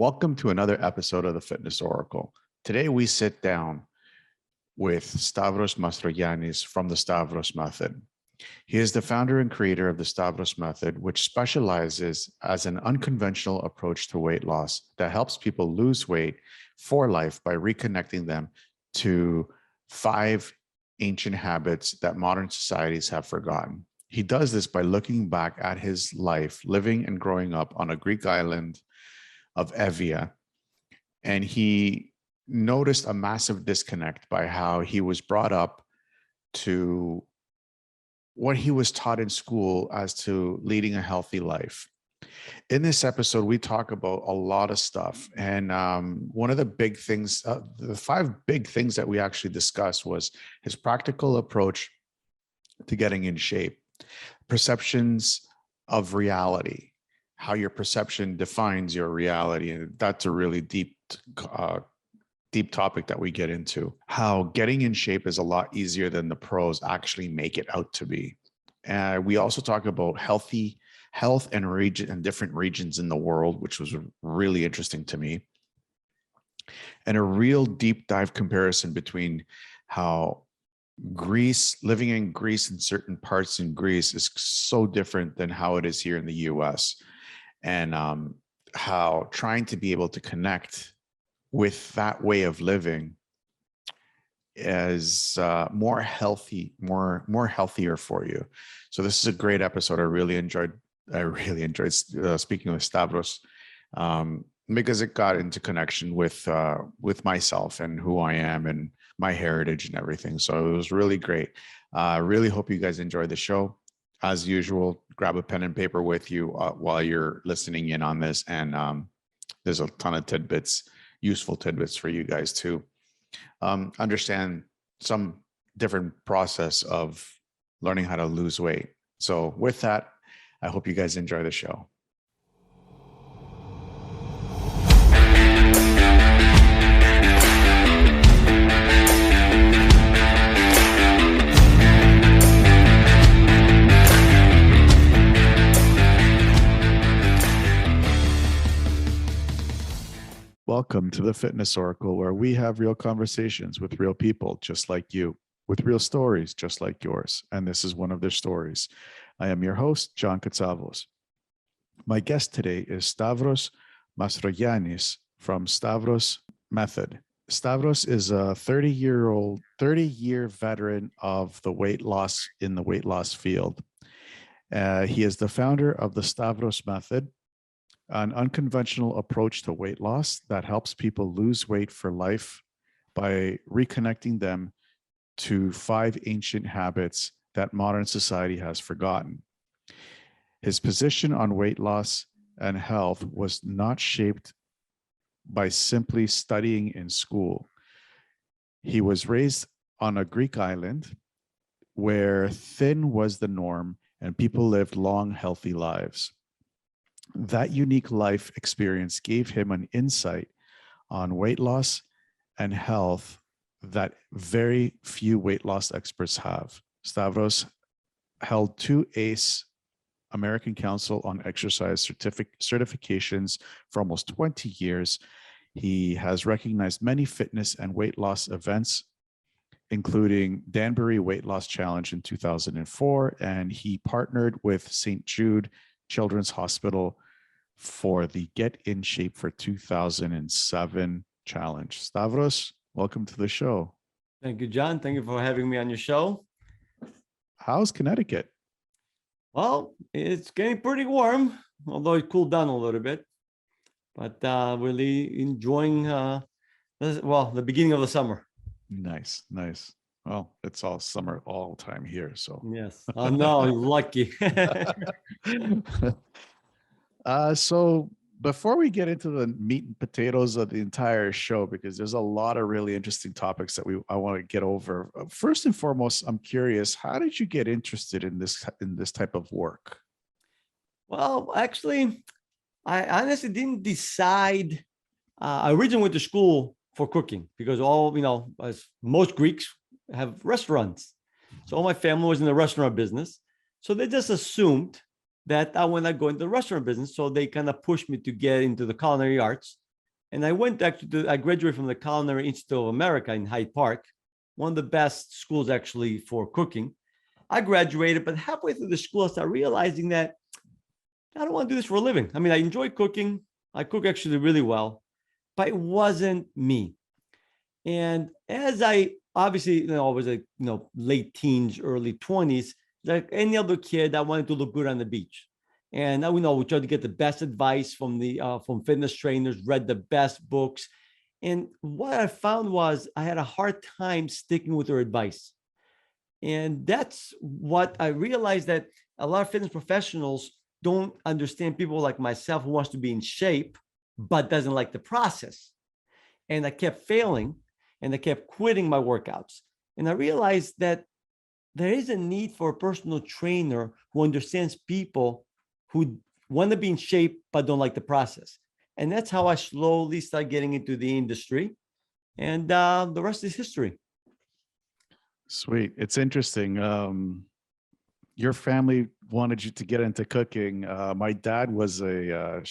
Welcome to another episode of the Fitness Oracle. Today we sit down with Stavros Mastrogiannis from the Stavros Method. He is the founder and creator of the Stavros Method, which specializes as an unconventional approach to weight loss that helps people lose weight for life by reconnecting them to 5 ancient habits that modern societies have forgotten. He does this by looking back at his life living and growing up on a Greek island of Evia, and he noticed a massive disconnect by how he was brought up to what he was taught in school as to leading a healthy life. In this episode, we talk about a lot of stuff. And one of the big things, the 5 big things that we actually discussed was his practical approach to getting in shape, perceptions of reality, how your perception defines your reality. And that's a really deep topic that we get into. How getting in shape is a lot easier than the pros actually make it out to be. We also talk about health and different regions in the world, which was really interesting to me. And a real deep dive comparison between how living in Greece and certain parts in Greece is so different than how it is here in the US. And how trying to be able to connect with that way of living is more healthier for you. So this is a great episode. I really enjoyed speaking with Stavros because it got into connection with myself and who I am and my heritage and everything. So it was really great. I really hope you guys enjoyed the show. As usual, grab a pen and paper with you while you're listening in on this. And there's a ton of useful tidbits for you guys to understand some different process of learning how to lose weight. So with that, I hope you guys enjoy the show. Welcome to the Fitness Oracle, where we have real conversations with real people just like you, with real stories just like yours. And this is one of their stories. I am your host, John Katsavos. My guest today is Stavros Mastrogiannis from Stavros Method. Stavros is a 30-year veteran of the weight loss field. He is the founder of the Stavros Method, an unconventional approach to weight loss that helps people lose weight for life by reconnecting them to 5 ancient habits that modern society has forgotten. His position on weight loss and health was not shaped by simply studying in school. He was raised on a Greek island where thin was the norm and people lived long, healthy lives. That unique life experience gave him an insight on weight loss and health that very few weight loss experts have. Stavros held 2 ACE, American Council on Exercise certifications for almost 20 years. He has recognized many fitness and weight loss events, including Danbury Weight Loss Challenge in 2004, and he partnered with St. Jude Children's Hospital for the Get in Shape for 2007 challenge. Stavros, welcome to the show. Thank you, John. Thank you for having me on your show. How's Connecticut? Well, it's getting pretty warm, although it cooled down a little bit. But really enjoying the beginning of the summer. Nice. Well, it's all summer all time here. So yes. Oh no, lucky. So before we get into the meat and potatoes of the entire show, because there's a lot of really interesting topics that I want to get over. First and foremost, I'm curious, how did you get interested in this type of work? Well, actually, I honestly didn't decide. I originally went to school for cooking because as most Greeks have restaurants. So all my family was in the restaurant business. So they just assumed that I would not go into the restaurant business. So they kind of pushed me to get into the culinary arts. And I went actually I graduated from the Culinary Institute of America in Hyde Park, one of the best schools actually for cooking. I graduated, but halfway through the school, I started realizing that I don't want to do this for a living. I mean, I enjoy cooking. I cook actually really well, but it wasn't me. And as I obviously, I was like, late teens, early 20s, like any other kid, I wanted to look good on the beach. And we tried to get the best advice from from fitness trainers, read the best books. And what I found was I had a hard time sticking with their advice. And that's what I realized, that a lot of fitness professionals don't understand people like myself who wants to be in shape, but doesn't like the process. And I kept failing and I kept quitting my workouts. And I realized that there is a need for a personal trainer who understands people who want to be in shape, but don't like the process. And that's how I slowly started getting into the industry. And the rest is history. Sweet. It's interesting. Your family wanted you to get into cooking. My dad was a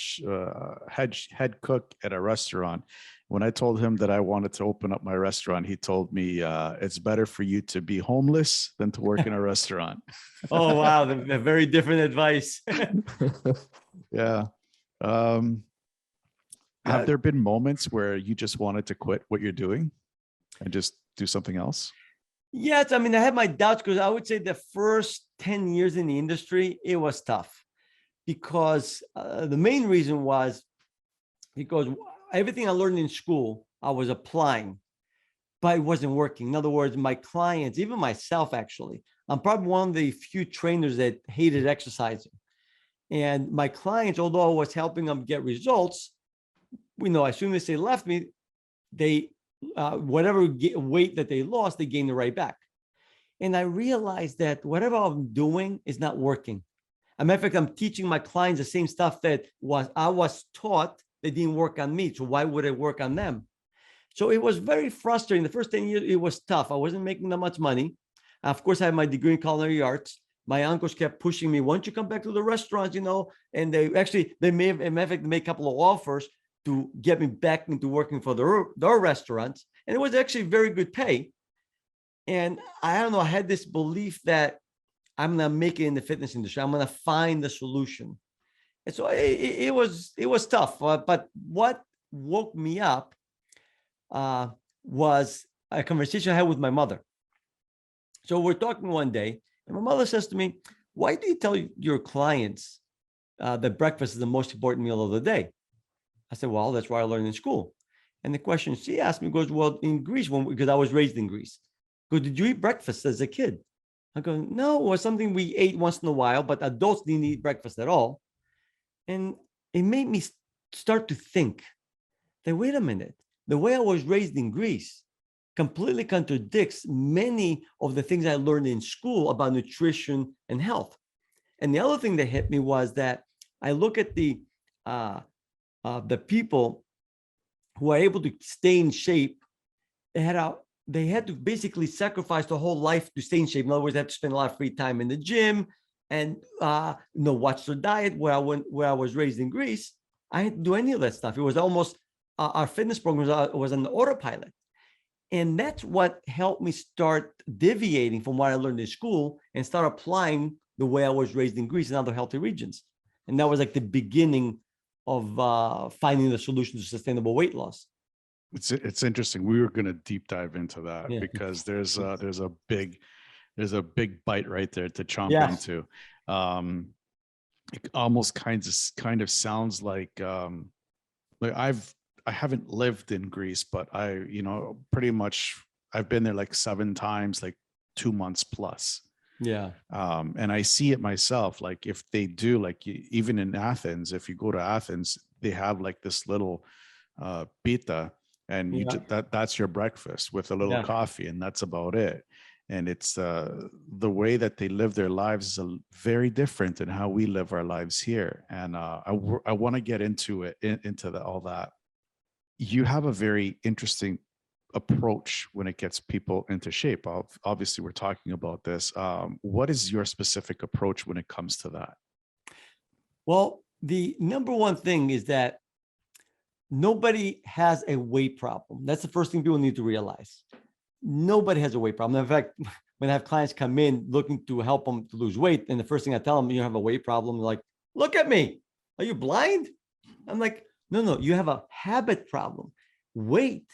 head cook at a restaurant. When I told him that I wanted to open up my restaurant, he told me it's better for you to be homeless than to work in a restaurant. Oh, wow. The very different advice. Yeah. Have there been moments where you just wanted to quit what you're doing and just do something else? Yes, I mean, I had my doubts because I would say the first 10 years in the industry, it was tough because the main reason was because everything I learned in school, I was applying, but it wasn't working. In other words, my clients, even myself, actually, I'm probably one of the few trainers that hated exercising. And my clients, although I was helping them get results, as soon as they left me, they whatever weight that they lost, they gained it right back. And I realized that whatever I'm doing is not working. As a matter of fact, I'm teaching my clients the same stuff that I was taught that didn't work on me. So why would it work on them? So it was very frustrating. The first 10 years, it was tough. I wasn't making that much money. Of course, I had my degree in culinary arts. My uncles kept pushing me, why don't you come back to the restaurants, and they may have, in fact, made a couple of offers to get me back into working for their restaurants. And it was actually very good pay. And I don't know, I had this belief that I'm going to make it in the fitness industry. I'm going to find the solution. And so it was tough. But what woke me up was a conversation I had with my mother. So we're talking one day, and my mother says to me, why do you tell your clients that breakfast is the most important meal of the day? I said, well, that's what I learned in school. And the question she asked me goes, well, in Greece, because I was raised in Greece, did you eat breakfast as a kid? I go, no, it was something we ate once in a while, but adults didn't eat breakfast at all. And it made me start to think that, wait a minute, the way I was raised in Greece completely contradicts many of the things I learned in school about nutrition and health. And the other thing that hit me was that I look at the people who are able to stay in shape. They had to basically sacrifice their whole life to stay in shape. In other words, they had to spend a lot of free time in the gym and watch their diet. Where I was raised in Greece, I didn't do any of that stuff. It was almost our fitness program was on the autopilot. And that's what helped me start deviating from what I learned in school and start applying the way I was raised in Greece and other healthy regions. And that was like the beginning of finding the solution to sustainable weight loss. It's interesting. We were going to deep dive into that because there's a big bite right there to chomp into. It almost kind of sounds like I haven't lived in Greece, but pretty much I've been there like 7 times, like 2 months plus. Yeah. And I see it myself. Like if they do, like even in Athens, if you go to Athens, they have like this little pita, and that's your breakfast with a little coffee, and that's about it. And it's the way that they live their lives is very different than how we live our lives here. And I want to get into it, all that. You have a very interesting approach when it gets people into shape. Obviously, we're talking about this. What is your specific approach when it comes to that? Well, the number one thing is that nobody has a weight problem. That's the first thing people need to realize. Nobody has a weight problem. In fact, when I have clients come in looking to help them to lose weight, and the first thing I tell them, you have a weight problem, they're like, look at me. Are you blind? I'm like, no, you have a habit problem. Weight,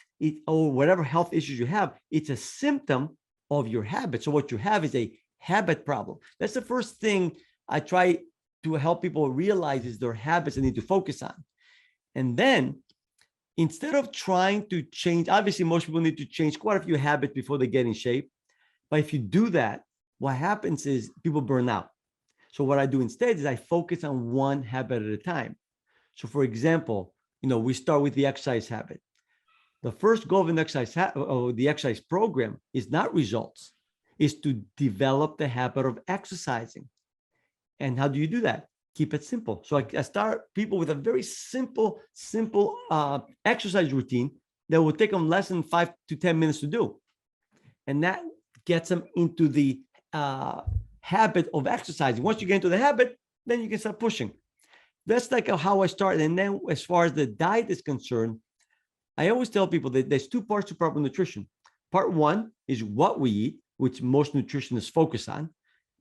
or whatever health issues you have, it's a symptom of your habit. So what you have is a habit problem. That's the first thing I try to help people realize is their habits they need to focus on. And then instead of trying to change, obviously most people need to change quite a few habits before they get in shape. But if you do that, what happens is people burn out. So what I do instead is I focus on one habit at a time. So for example, we start with the exercise habit. The first goal of an exercise or the exercise program is not results, is to develop the habit of exercising. And how do you do that? Keep it simple. So I start people with a very simple exercise routine that will take them less than 5 to 10 minutes to do. And that gets them into the habit of exercising. Once you get into the habit, then you can start pushing. That's like how I started. And then as far as the diet is concerned, I always tell people that there's two parts to proper nutrition. Part one is what we eat, which most nutritionists focus on,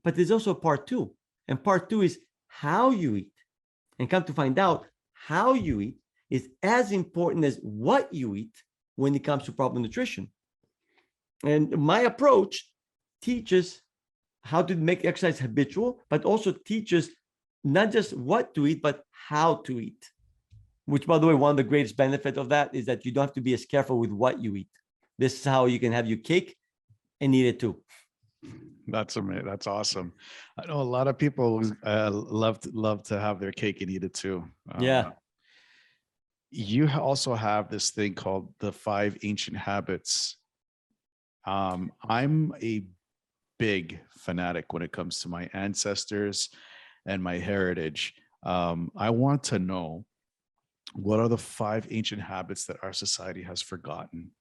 but there's also part two. And part two is how you eat. And come to find out, how you eat is as important as what you eat when it comes to proper nutrition. And my approach teaches how to make exercise habitual, but also teaches not just what to eat, but how to eat. Which, by the way, one of the greatest benefits of that is that you don't have to be as careful with what you eat. This is how you can have your cake and eat it too. That's amazing. That's awesome. I know a lot of people love to have their cake and eat it too. Yeah. You also have this thing called the 5 ancient habits. I'm a big fanatic when it comes to my ancestors and my heritage. I want to know, what are the 5 ancient habits that our society has forgotten?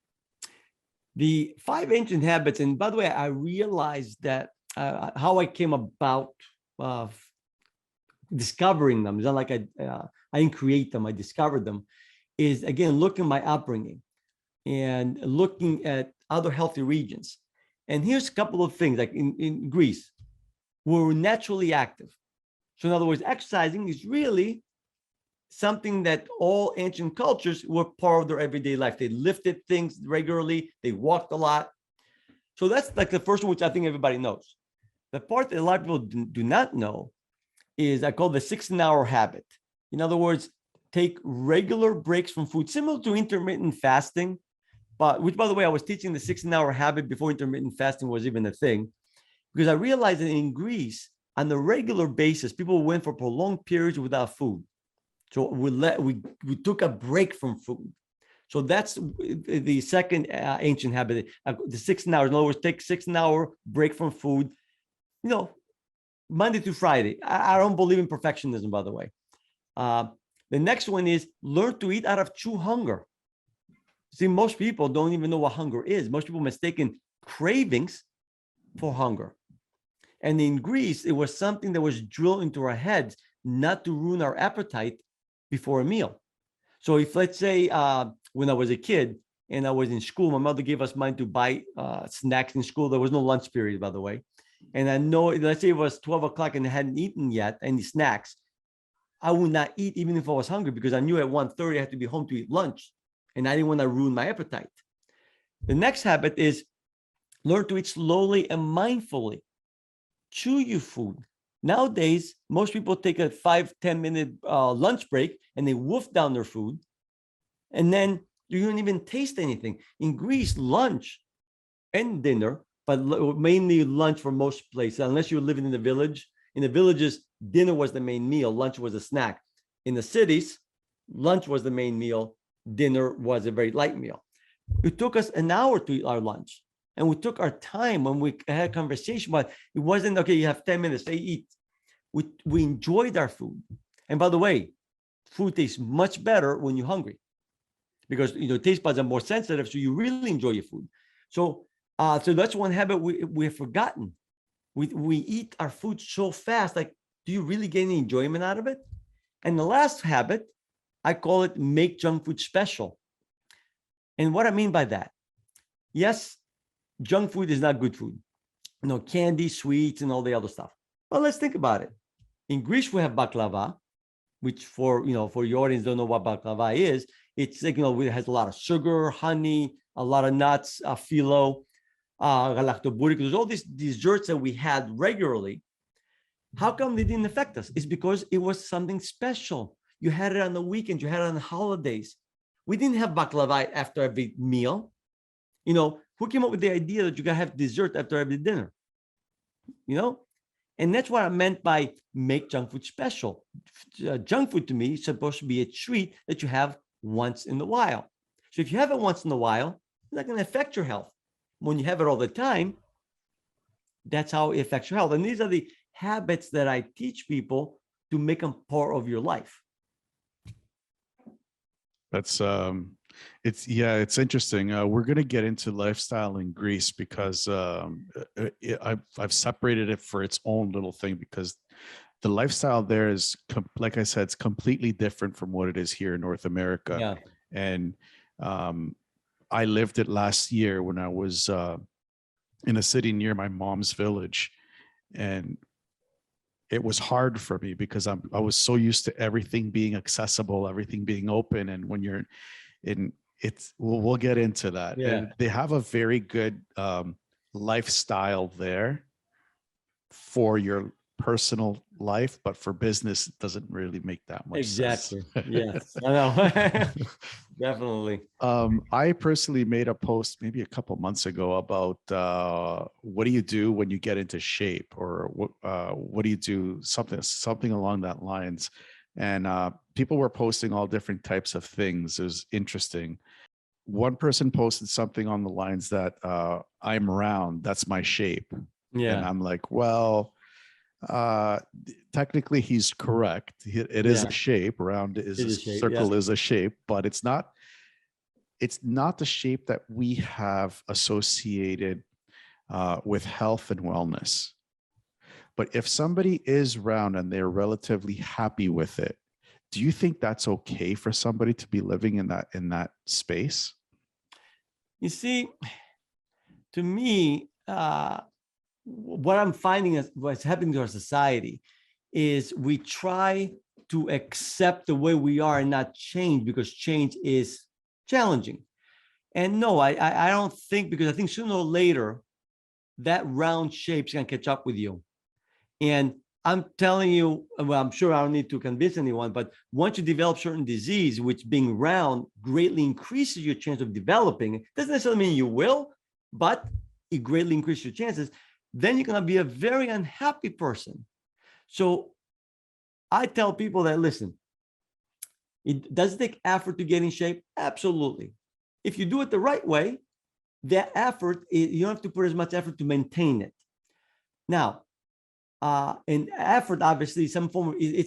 The 5 ancient habits, and by the way, I realized that how I came about discovering them, it's not like I didn't create them, I discovered them, is again, looking at my upbringing and looking at other healthy regions. And here's a couple of things, like in Greece, we're naturally active. So in other words, exercising is really something that all ancient cultures were part of their everyday life. They lifted things regularly. They walked a lot. So that's like the first one, which I think everybody knows. The part that a lot of people do not know is I call the 16-hour habit. In other words, take regular breaks from food, similar to intermittent fasting, but which, by the way, I was teaching the 16-hour habit before intermittent fasting was even a thing, because I realized that in Greece, on a regular basis, people went for prolonged periods without food. So we took a break from food. So that's the second ancient habit, the 16 hours. In other words, take 16-hour break from food, Monday to Friday. I don't believe in perfectionism, by the way. The next one is learn to eat out of true hunger. See, most people don't even know what hunger is. Most people mistaken cravings for hunger. And in Greece, it was something that was drilled into our heads not to ruin our appetite before a meal. So if, let's say, when I was a kid and I was in school, my mother gave us money to buy snacks in school. There was no lunch period, by the way. And I know, let's say it was 12 o'clock and I hadn't eaten yet any snacks, I would not eat even if I was hungry, because I knew at 1:30 I had to be home to eat lunch. And I didn't want to ruin my appetite. The next habit is learn to eat slowly and mindfully. Chew your food. Nowadays, most people take a 5-10 minute lunch break and they wolf down their food. And then you don't even taste anything. In Greece, lunch and dinner, but mainly lunch for most places, unless you're living in the village. In the villages, dinner was the main meal, lunch was a snack. In the cities, lunch was the main meal, dinner was a very light meal. It took us an hour to eat our lunch. And we took our time when we had a conversation, but it wasn't, okay, you have 10 minutes, they eat. We enjoyed our food. And by the way, food tastes much better when you're hungry, because taste buds are more sensitive, so you really enjoy your food. So that's one habit we have forgotten. We eat our food so fast, like, do you really get any enjoyment out of it? And the last habit I call it make junk food special. And what I mean by that, yes, junk food is not good food. Candy, sweets, and all the other stuff. But let's think about it. In Greece, we have baklava, which for your audience don't know what baklava is. It's like, it has a lot of sugar, honey, a lot of nuts, phyllo, galactoburic. There's all these desserts that we had regularly. How come they didn't affect us? It's because it was something special. You had it on the weekends, you had it on the holidays. We didn't have baklava after every meal. Who came up with the idea that you gotta have dessert after every dinner? And that's what I meant by make junk food special. Junk food to me is supposed to be a treat that you have once in a while. So if you have it once in a while, it's not going to affect your health. When you have it all the time, that's how it affects your health. And these are the habits that I teach people to make them part of your life. That's it's interesting. We're going to get into lifestyle in Greece because I've separated it for its own little thing, because the lifestyle there is, like I said, it's completely different from what it is here in North America. Yeah. And I lived it last year when I was in a city near my mom's village, and it was hard for me because I was so used to everything being accessible, everything being open. And when you're in, we'll get into that. Yeah. And they have a very good lifestyle there for your personal life, but for business, it doesn't really make that much sense. Exactly. Yes, I know. Definitely. I personally made a post maybe a couple months ago about what do you do when you get into shape, or what do you do, something along that lines. And people were posting all different types of things. It was interesting. One person posted something on the lines that I'm round, that's my shape. Yeah. And I'm like, well, technically he's correct. It is a shape. Round is a shape, circle is a shape, but it's not the shape that we have associated with health and wellness. But if somebody is round and they're relatively happy with it, do you think that's okay for somebody to be living in that space? You see, to me, what I'm finding is what's happening to our society is we try to accept the way we are and not change, because change is challenging. And no, I don't think, because I think sooner or later that round shape's gonna catch up with you. And I'm telling you, well, I'm sure I don't need to convince anyone, but once you develop certain disease, which being round greatly increases your chance of developing, it doesn't necessarily mean you will, but it greatly increases your chances, then you're going to be a very unhappy person. So I tell people that, listen, it does take effort to get in shape. Absolutely. If you do it the right way, that effort, you don't have to put as much effort to maintain it. Now, and effort, obviously, it's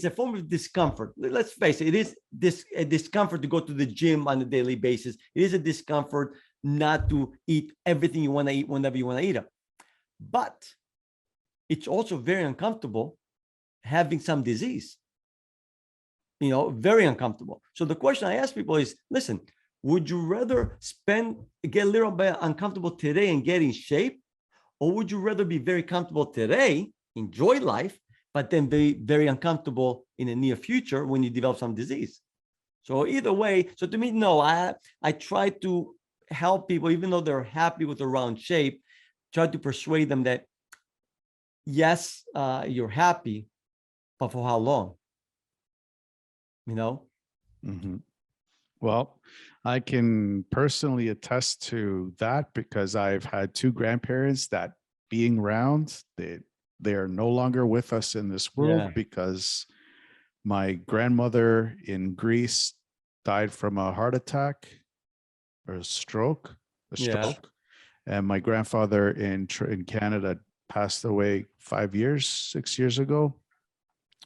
a form of discomfort. Let's face it, it is a discomfort to go to the gym on a daily basis. It is a discomfort not to eat everything you want to eat whenever you want to eat it. But it's also very uncomfortable having some disease, very uncomfortable. So the question I ask people is, listen, would you rather get a little bit uncomfortable today and get in shape? Or would you rather be very comfortable today, enjoy life, but then be very uncomfortable in the near future when you develop some disease? So either way, so to me, no, I try to help people, even though they're happy with the round shape, try to persuade them that, yes, you're happy, but for how long? Mm-hmm. Well, I can personally attest to that, because I've had two grandparents that, being round, they are no longer with us in this world, because my grandmother in Greece died from a heart attack or a stroke. And my grandfather in Canada passed away 6 years ago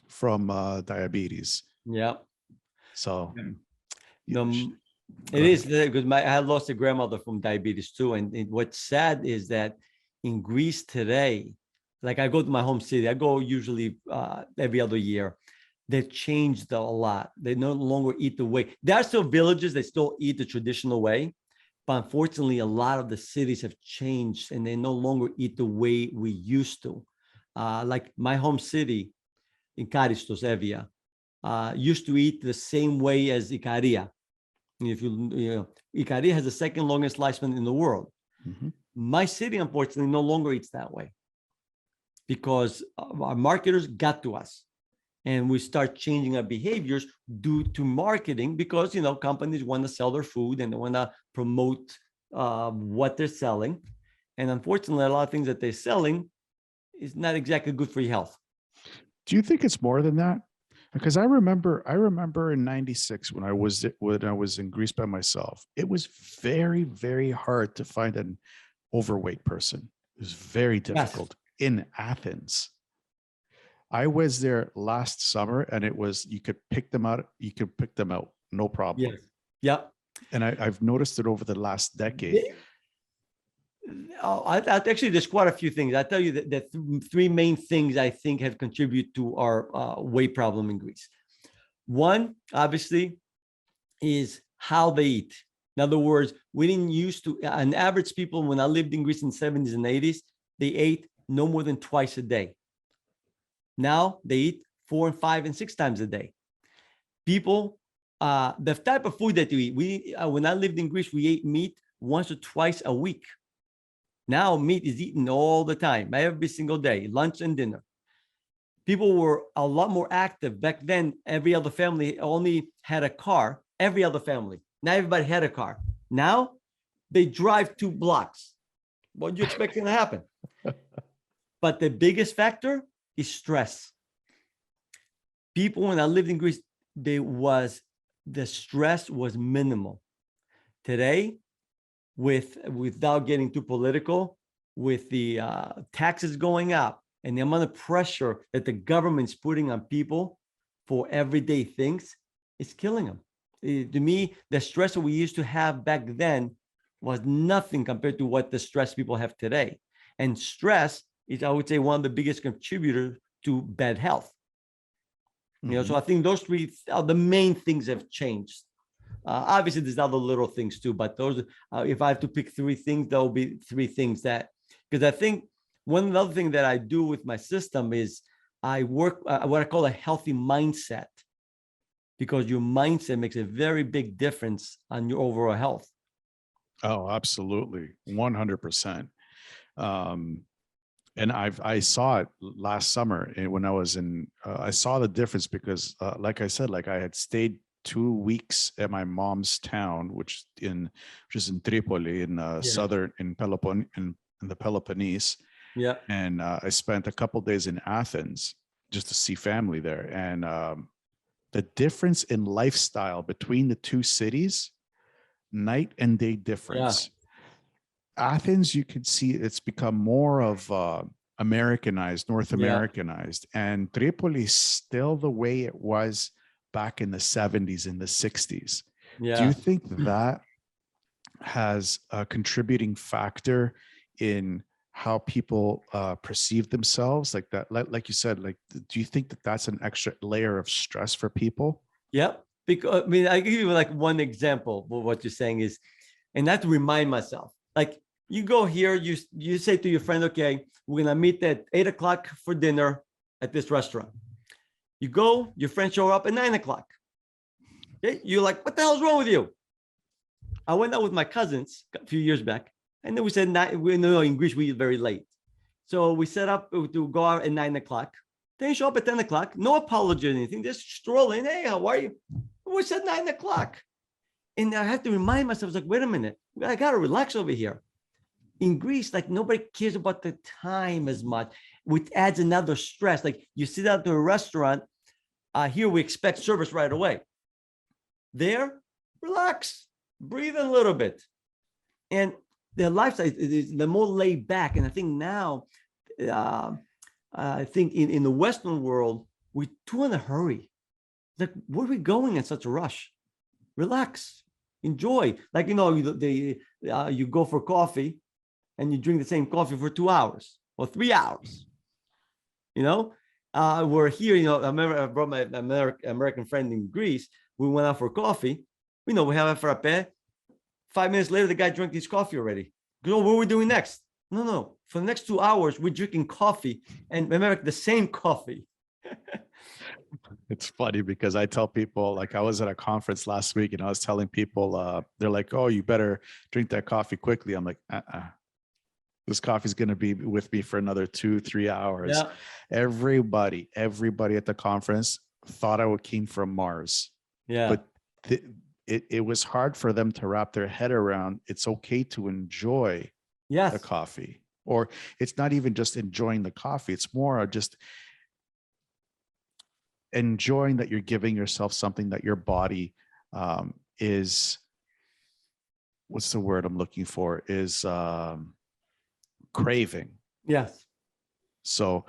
from diabetes. Yeah. So it is because I had lost a grandmother from diabetes too. And what's sad is that in Greece today, like I go to my home city, I go usually every other year. they've changed a lot. They no longer eat the way. There are still villages that still eat the traditional way, but unfortunately, a lot of the cities have changed and they no longer eat the way we used to. Like my home city in Karistos, Evia, used to eat the same way as Ikaria. If Ikaria has the second longest lifespan in the world. Mhm. My city, unfortunately, no longer eats that way because our marketers got to us. And we start changing our behaviors due to marketing because companies want to sell their food and they want to promote what they're selling. And unfortunately, a lot of things that they're selling is not exactly good for your health. Do you think it's more than that? Because I remember in '96 when I was in Greece by myself, it was very, very hard to find an overweight person. It was very difficult in Athens. I was there last summer and you could pick them out. You could pick them out. No problem. Yes. Yeah. And I've noticed it over the last decade. Actually, there's quite a few things. I'll tell you that three main things I think have contributed to our weight problem in Greece. One, obviously, is how they eat. In other words, we didn't used to, an average people, when I lived in Greece in the 70s and 80s, they ate no more than twice a day. Now they eat 4 and 5 and 6 times a day. People, the type of food that you eat, when I lived in Greece, we ate meat once or twice a week. Now meat is eaten all the time, every single day, lunch and dinner. People were a lot more active. Back then, every other family only had a car, every other family. Not everybody had a car. Now they drive 2 blocks. What do you expect going to happen? But the biggest factor is stress. People, when I lived in Greece, the stress was minimal. Today, without getting too political, with the taxes going up and the amount of pressure that the government's putting on people for everyday things, it's killing them. To me, the stress that we used to have back then was nothing compared to what the stress people have today. And stress is, I would say, one of the biggest contributors to bad health. So I think those 3 are the main things that have changed. Obviously, there's other little things too, but those, if I have to pick 3 things, there will be 3 things that, because I think one other thing that I do with my system is I work what I call a healthy mindset, because your mindset makes a very big difference on your overall health. Oh, absolutely. 100%. And I saw it last summer when I was I saw the difference because, like I said, like I had stayed 2 weeks at my mom's town, which is in Tripoli in southern, in the Peloponnese. Yeah. And I spent a couple days in Athens just to see family there. And the difference in lifestyle between the 2 cities, night and day difference. Yeah. Athens, you can see it's become more of Americanized, North Americanized, and Tripoli is still the way it was back in the 70s and the 60s. Yeah. Do you think that has a contributing factor in how people perceive themselves? Like that, like you said, like, do you think that that's an extra layer of stress for people? Yep. Because I give you like one example of what you're saying is, and I have to remind myself, like, you go here, you say to your friend, okay, we're gonna meet at 8 o'clock for dinner at this restaurant. You go, your friends show up at 9 o'clock. Okay? You're like, what the hell's wrong with you? I went out with my cousins a few years back, and then we said, in Greece, we eat very late. So we set up to go out at 9 o'clock. Then you show up at 10 o'clock, no apology or anything, just stroll in. Hey, how are you? We said 9 o'clock. And I have to remind myself, like, wait a minute, I got to relax over here. In Greece, like, nobody cares about the time as much, which adds another stress. Like, you sit out to a restaurant, here we expect service right away. There, relax, breathe a little bit. And their lifestyle is the more laid back. And I think now, I think in the Western world, we're too in a hurry. Like, where are we going in such a rush? Relax, enjoy. Like, you go for coffee and you drink the same coffee for 2 hours or 3 hours. We're here, I remember I brought my American friend in Greece. We went out for coffee. We have a frappe. 5 minutes later, the guy drank his coffee already. What are we doing next? No. For the next 2 hours, we're drinking coffee, and remember, the same coffee. It's funny because I tell people, like I was at a conference last week and I was telling people, they're like, oh, you better drink that coffee quickly. I'm like, this coffee's going to be with me for another 2-3 hours. Yeah. Everybody at the conference thought I came from Mars. Yeah. But it was hard for them to wrap their head around. It's okay to enjoy the coffee, or it's not even just enjoying the coffee. It's more just enjoying that you're giving yourself something that your body is, what's the word I'm looking for, is craving. Yes. So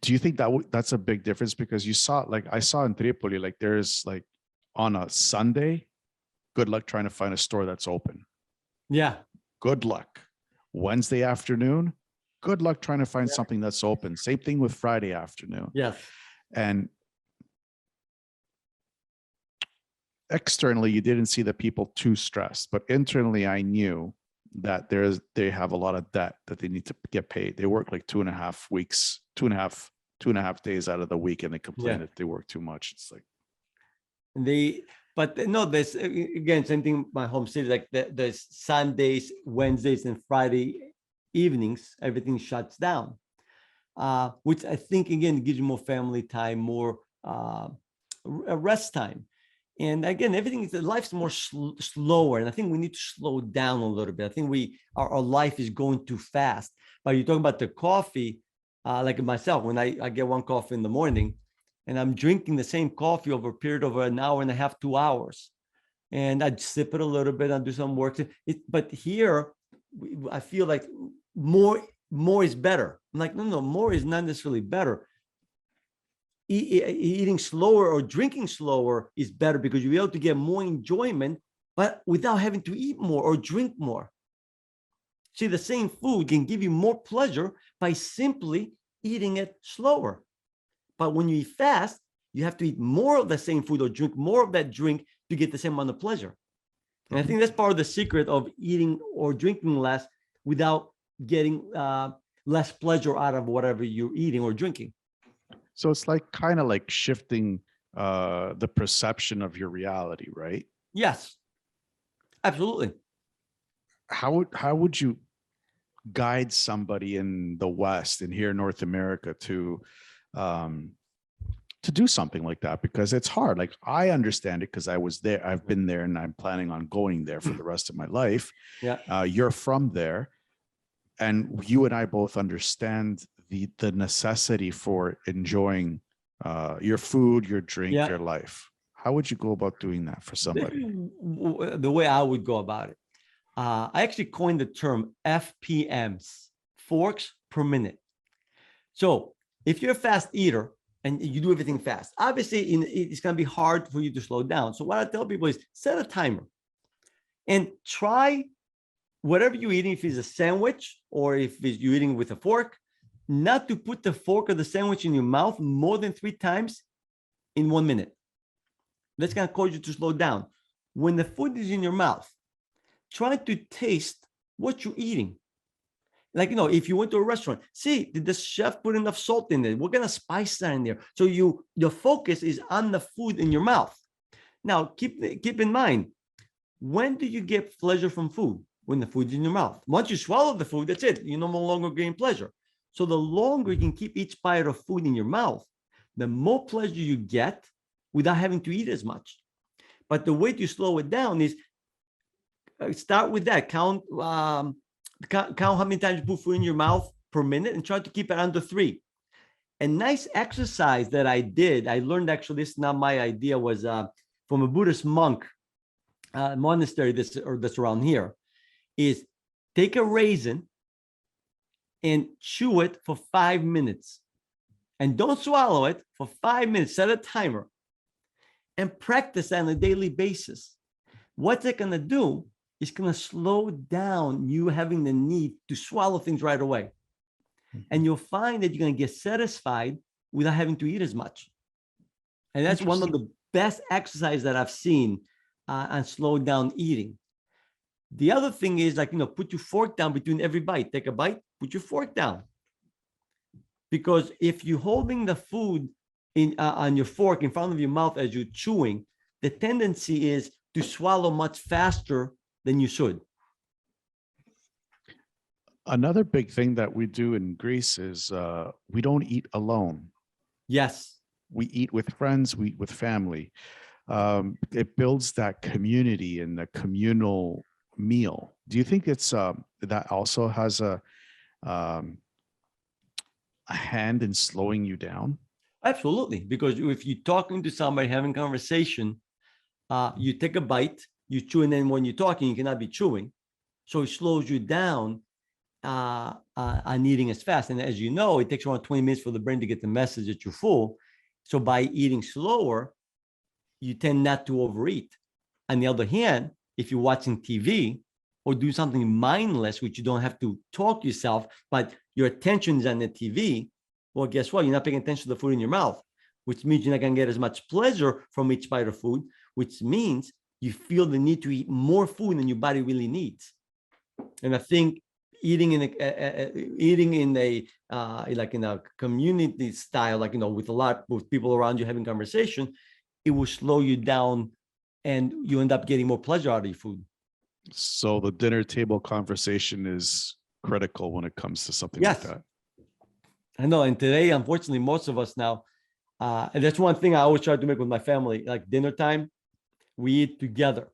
do you think that that's a big difference? Because you saw, like I saw in Tripoli, like there's like on a Sunday, good luck trying to find a store that's open. Yeah. Good luck. Wednesday afternoon, good luck trying to find something that's open. Same thing with Friday afternoon. Yes. And externally, you didn't see the people too stressed, but internally, I knew that they have a lot of debt that they need to get paid. They work like 2.5 weeks, 2.5 days out of the week, and they complain that they work too much. It's like but no, there's again, same thing. My home city, like there's Sundays, Wednesdays, and Friday evenings, everything shuts down, which I think again gives you more family time, more rest time. And again, everything is, life's more slower. And I think we need to slow down a little bit. I think our life is going too fast. But you're talking about the coffee, like myself, when I get one coffee in the morning and I'm drinking the same coffee over a period of an hour and a half, 2 hours. And I sip it a little bit and do some work. But here, I feel like more is better. I'm like, no, more is not necessarily better. Eating slower or drinking slower is better because you'll be able to get more enjoyment, but without having to eat more or drink more. See, the same food can give you more pleasure by simply eating it slower. But when you eat fast, you have to eat more of the same food or drink more of that drink to get the same amount of pleasure. And I think that's part of the secret of eating or drinking less without getting less pleasure out of whatever you're eating or drinking. So it's like kind of like shifting the perception of your reality, right? Yes, absolutely. How would you guide somebody in the West and here in North America to do something like that? Because it's hard. Like I understand it because I was there. I've been there, and I'm planning on going there for the rest of my life. Yeah. You're from there, and you and I both understand the necessity for enjoying your food, your drink, your life. How would you go about doing that for somebody? The way I would go about it, I actually coined the term FPMs, forks per minute. So if you're a fast eater and you do everything fast, obviously it's going to be hard for you to slow down. So what I tell people is set a timer and try whatever you're eating, if it's a sandwich or if you're eating with a fork, not to put the fork or the sandwich in your mouth more than 3 times in 1 minute. That's going to cause you to slow down. When the food is in your mouth, try to taste what you're eating. Like, if you went to a restaurant, see, did the chef put enough salt in it? What kind of spice that in there? So your focus is on the food in your mouth. Now, keep in mind, when do you get pleasure from food? When the food's in your mouth. Once you swallow the food, that's it. You're no longer getting pleasure. So the longer you can keep each bite of food in your mouth, the more pleasure you get without having to eat as much. But the way to slow it down is start with that. Count how many times you put food in your mouth per minute and try to keep it under 3. A nice exercise that I did, I learned, actually, this is not my idea, was from a Buddhist monk monastery that's around here, is take a raisin and chew it for 5 minutes. And don't swallow it for 5 minutes. Set a timer and practice on a daily basis. What's it going to do is going to slow down you having the need to swallow things right away. And you'll find that you're going to get satisfied without having to eat as much. And that's one of the best exercises that I've seen on slow down eating. The other thing is like, put your fork down between every bite. Take a bite, put your fork down. Because if you're holding the food on your fork in front of your mouth as you're chewing, the tendency is to swallow much faster than you should. Another big thing that we do in Greece is we don't eat alone. Yes. We eat with friends, we eat with family. It builds that community and the communal meal. Do you think it's that also has a hand in slowing you down? Absolutely. Because if you're talking to somebody, having conversation, you take a bite, you chew, and then when you're talking, you cannot be chewing. So it slows you down on eating as fast. And as you know, it takes around 20 minutes for the brain to get the message that you're full. So by eating slower, you tend not to overeat. On the other hand, if you're watching TV or do something mindless, which you don't have to talk yourself, but your attention is on the TV, well, guess what? You're not paying attention to the food in your mouth, which means you're not going to get as much pleasure from each bite of food, which means you feel the need to eat more food than your body really needs. And I think eating in a like in a community style, like, with people around you having conversation, it will slow you down and you end up getting more pleasure out of your food. So the dinner table conversation is critical when it comes to something like that. I know. And today, unfortunately, most of us now, and that's one thing I always try to make with my family, like dinner time, we eat together,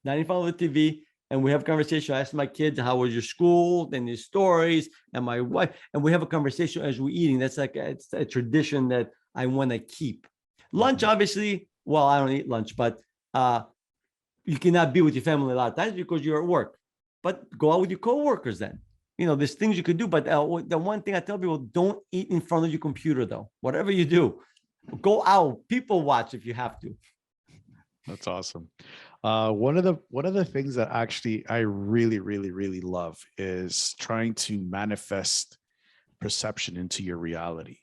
not in front of the TV. And we have a conversation. I ask my kids, how was your school? Then there's stories, and my wife, and we have a conversation as we're eating. That's like it's a tradition that I want to keep. Lunch, obviously, well, I don't eat lunch, but you cannot be with your family a lot of times because you're at work. But go out with your coworkers then. There's things you could do. But the one thing I tell people, don't eat in front of your computer, though. Whatever you do, go out. People watch if you have to. That's awesome. One of the things that actually I really, really, really love is trying to manifest perception into your reality.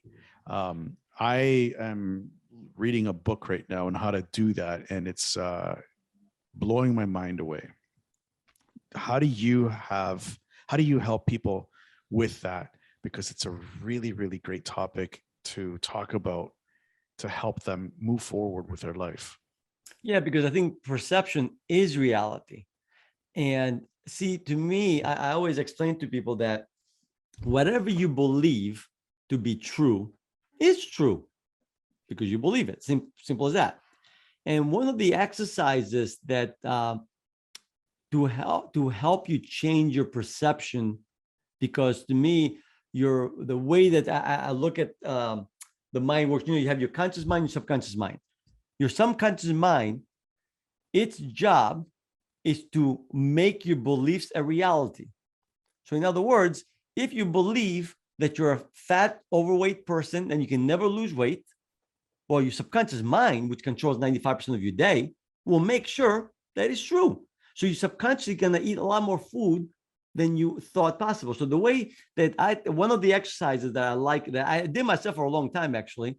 I am reading a book right now on how to do that, and it's blowing my mind away. How do you help people with that? Because it's a really, really great topic to talk about to help them move forward with their life. Yeah, because I think perception is reality. And see, to me, I always explain to people that whatever you believe to be true is true because you believe it. Simple as that. And one of the exercises that to help you change your perception, because to me, the way that I look at the mind works, you have your conscious mind, your subconscious mind. Your subconscious mind, its job is to make your beliefs a reality. So in other words, if you believe that you're a fat, overweight person and you can never lose weight, well, your subconscious mind, which controls 95% of your day, will make sure that is true. So you're subconsciously going to eat a lot more food than you thought possible. So the way that one of the exercises that I like, that I did myself for a long time actually,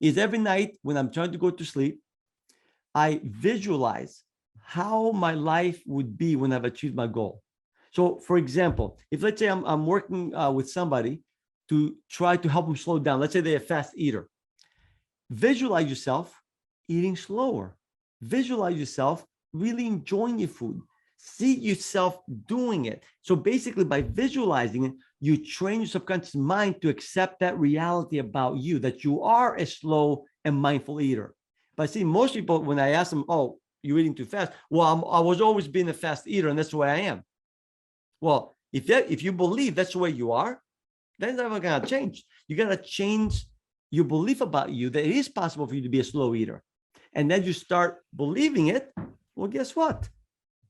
is every night when I'm trying to go to sleep, I visualize how my life would be when I've achieved my goal. So for example, if let's say I'm working with somebody to try to help them slow down, let's say they're a fast eater, visualize yourself eating slower. Visualize yourself really enjoying your food. See yourself doing it. So basically by visualizing it, you train your subconscious mind to accept that reality about you, that you are a slow and mindful eater. But see, most people, when I ask them, oh, you're eating too fast. Well, I was always being a fast eater and that's the way I am. Well, if you believe that's the way you are, then it's never going to change. You got to change your belief about you that it is possible for you to be a slow eater. And then you start believing it. Well, guess what?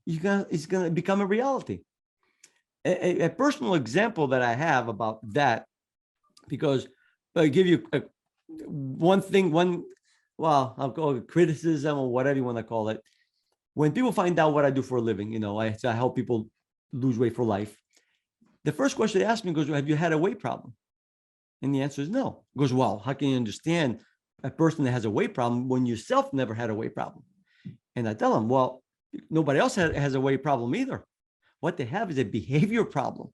It's going to become a reality. A personal example that I have about that, because I'll give you well, I'll call it criticism or whatever you want to call it. When people find out what I do for a living, I help people lose weight for life. The first question they ask me goes, have you had a weight problem? And the answer is no. He goes, well, how can you understand a person that has a weight problem when yourself never had a weight problem? And I tell him, well, nobody else has a weight problem either. What they have is a behavior problem.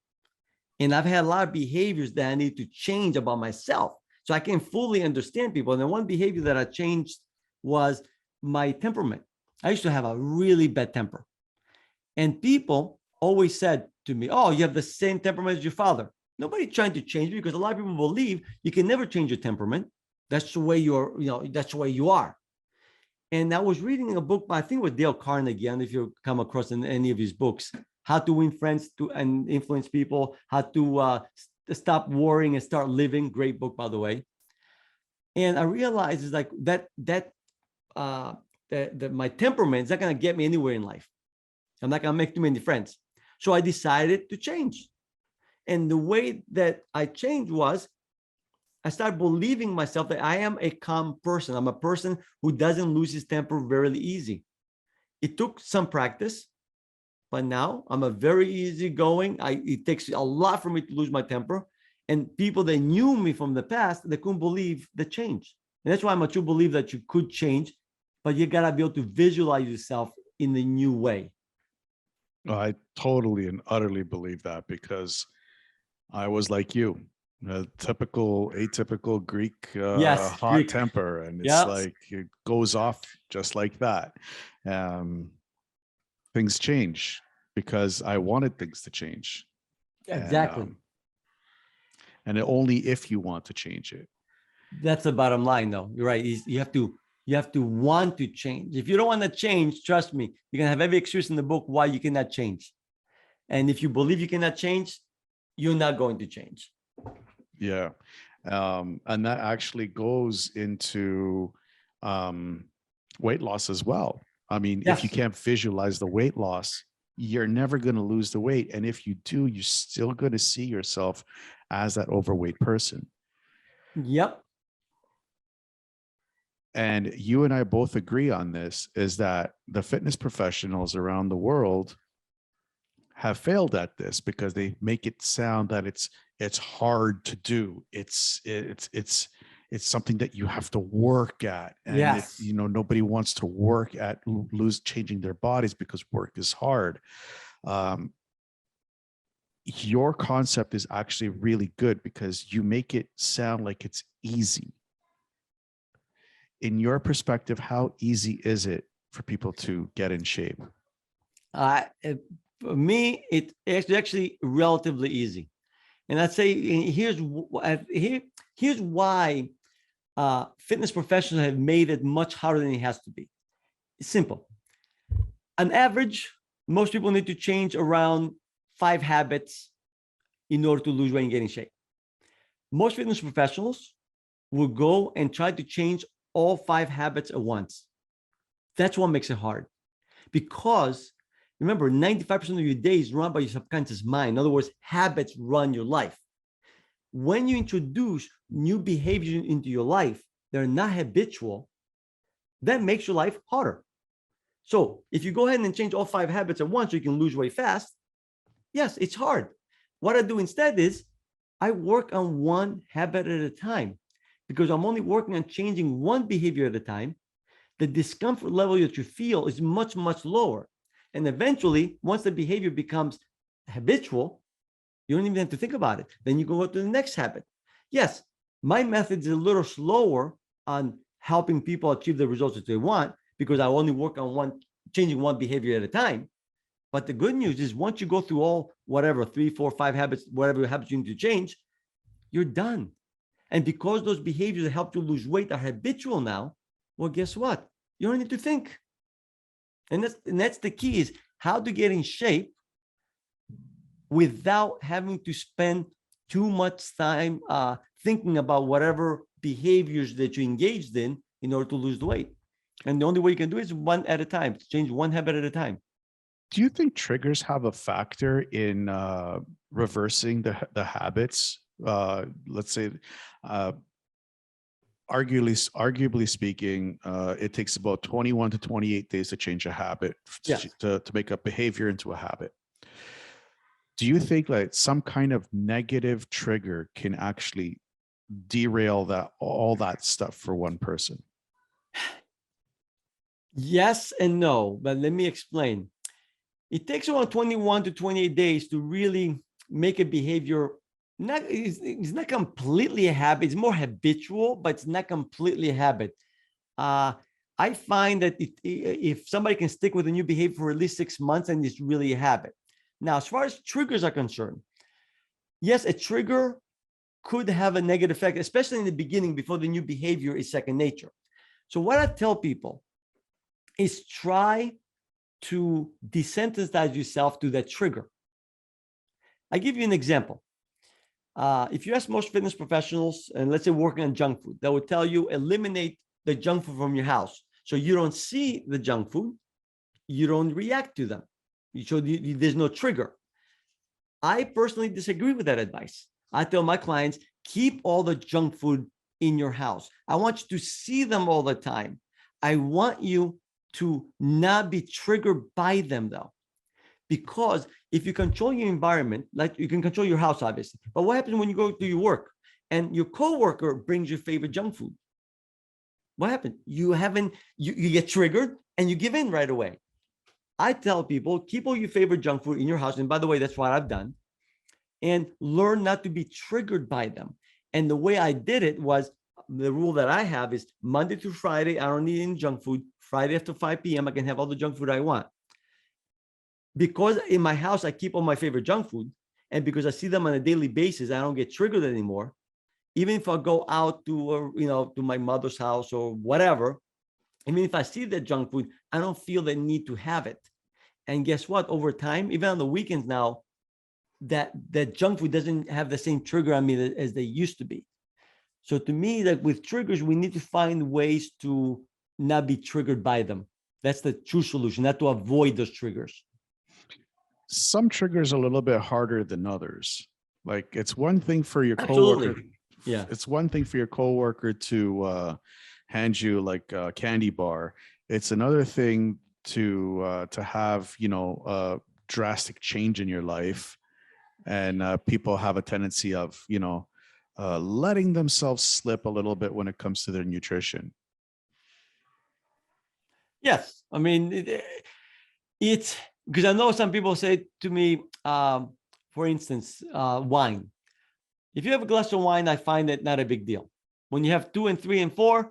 And I've had a lot of behaviors that I need to change about myself so I can fully understand people. And the one behavior that I changed was my temperament. I used to have a really bad temper. And people always said to me, oh, you have the same temperament as your father. Nobody trying to change me, because a lot of people believe you can never change your temperament. That's the way that's the way you are. And I was reading a book by, I think it was Dale Carnegie. I don't know if you come across in any of his books, How to Win Friends and Influence People, How to Stop Worrying and Start Living. Great book, by the way. And I realized it's like that my temperament is not going to get me anywhere in life. I'm not going to make too many friends. So I decided to change. And the way that I changed was I started believing myself that I am a calm person. I'm a person who doesn't lose his temper very easy. It took some practice, but now I'm a very easygoing. It takes a lot for me to lose my temper. And people that knew me from the past, they couldn't believe the change. And that's why I'm a true believer that you could change, but you got to be able to visualize yourself in the new way. I totally and utterly believe that, because I was like you, a typical, atypical Greek Yes, hot Greek. temper. And it's Yeah. like it goes off just like that. Things change because I wanted things to change. Exactly. And only if you want to change it. That's the bottom line, though. You're right. You have to want to change. If you don't want to change, trust me, you're gonna have every excuse in the book why you cannot change. And if you believe you cannot change, you're not going to change. Yeah. And that actually goes into weight loss as well. I mean, Yes. if you can't visualize the weight loss, you're never going to lose the weight. And if you do, you're still going to see yourself as that overweight person. Yep. And you and I both agree on this, is that the fitness professionals around the world have failed at this because they make it sound that it's hard to do. It's something that you have to work at. And yes. Nobody wants to work at changing their bodies because work is hard. Your concept is actually really good because you make it sound like it's easy. In your perspective, how easy is it for people to get in shape? For me, it's actually relatively easy. And I'd say here's why fitness professionals have made it much harder than it has to be. It's simple. On average, most people need to change around 5 habits in order to lose weight and get in shape. Most fitness professionals will go and try to change all 5 habits at once. That's what makes it hard. Because remember, 95% of your day is run by your subconscious mind. In other words, habits run your life. When you introduce new behaviors into your life that are not habitual, that makes your life harder. So if you go ahead and change all 5 habits at once so you can lose weight fast, yes, it's hard. What I do instead is I work on one habit at a time, because I'm only working on changing one behavior at a time. The discomfort level that you feel is much, much lower. And eventually, once the behavior becomes habitual, you don't even have to think about it. Then you go to the next habit. Yes, my method is a little slower on helping people achieve the results that they want, because I only work on changing one behavior at a time. But the good news is once you go through all, whatever, 3, 4, 5 habits, whatever habits you need to change, you're done. And because those behaviors that help you lose weight are habitual now, well, guess what? You don't need to think. And that's the key, is how to get in shape without having to spend too much time thinking about whatever behaviors that you engaged in order to lose the weight. And the only way you can do it is one at a time, change one habit at a time. Do you think triggers have a factor in reversing the habits? Let's say, arguably speaking, it takes about 21 to 28 days to change a habit, Yes. to make a behavior into a habit. Do you think like some kind of negative trigger can actually derail all that stuff for one person? Yes and no, but let me explain. It takes around 21 to 28 days to really make a behavior it's not completely a habit. It's more habitual, but it's not completely a habit. I find that if somebody can stick with a new behavior for at least 6 months, and it's really a habit. Now, as far as triggers are concerned, yes, a trigger could have a negative effect, especially in the beginning before the new behavior is second nature. So what I tell people is try to desensitize yourself to that trigger. I give you an example. If you ask most fitness professionals, and let's say working on junk food, they would tell you eliminate the junk food from your house. So you don't see the junk food, you don't react to them. So there's no trigger. I personally disagree with that advice. I tell my clients, keep all the junk food in your house. I want you to see them all the time. I want you to not be triggered by them though. Because if you control your environment, like you can control your house, obviously, but what happens when you go to your work and your coworker brings your favorite junk food? What happened? You get triggered and you give in right away. I tell people, keep all your favorite junk food in your house. And by the way, that's what I've done. And learn not to be triggered by them. And the way I did it was, the rule that I have is Monday through Friday, I don't need any junk food. Friday after 5 p.m., I can have all the junk food I want. Because in my house, I keep all my favorite junk food. And because I see them on a daily basis, I don't get triggered anymore. Even if I go out to, to my mother's house or whatever, even if I see that junk food, I don't feel the need to have it. And guess what? Over time, even on the weekends now, that junk food doesn't have the same trigger on me as they used to be. So to me, that with triggers, we need to find ways to not be triggered by them. That's the true solution, not to avoid those triggers. Some triggers are a little bit harder than others. Like it's one thing for your Absolutely. coworker. Yeah. It's one thing for your coworker to hand you like a candy bar. It's another thing to have, a drastic change in your life. And people have a tendency of, letting themselves slip a little bit when it comes to their nutrition. Yes. I mean, it's because I know some people say to me, for instance, wine. If you have a glass of wine, I find it not a big deal. When you have 2 and 3 and 4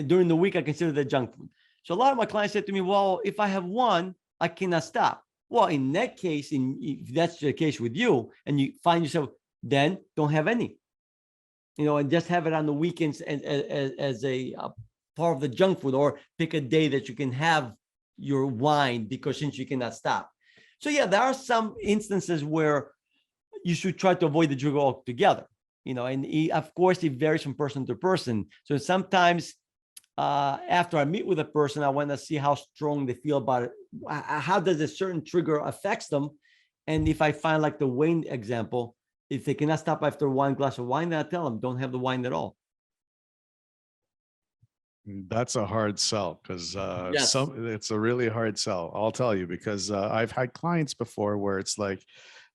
during the week, I consider that junk food. So a lot of my clients said to me, well, if I have one, I cannot stop. Well, in that case, if that's the case with you and you find yourself, then don't have any, and just have it on the weekends as a part of the junk food, or pick a day that you can have your wine because since you cannot stop. So yeah, there are some instances where you should try to avoid the trigger altogether, and of course it varies from person to person. So sometimes after I meet with a person, I want to see how strong they feel about it. How does a certain trigger affects them? And if I find like the wine example, if they cannot stop after one glass of wine, then I tell them don't have the wine at all. That's a hard sell because Yes. it's a really hard sell. I'll tell you, because I've had clients before where it's like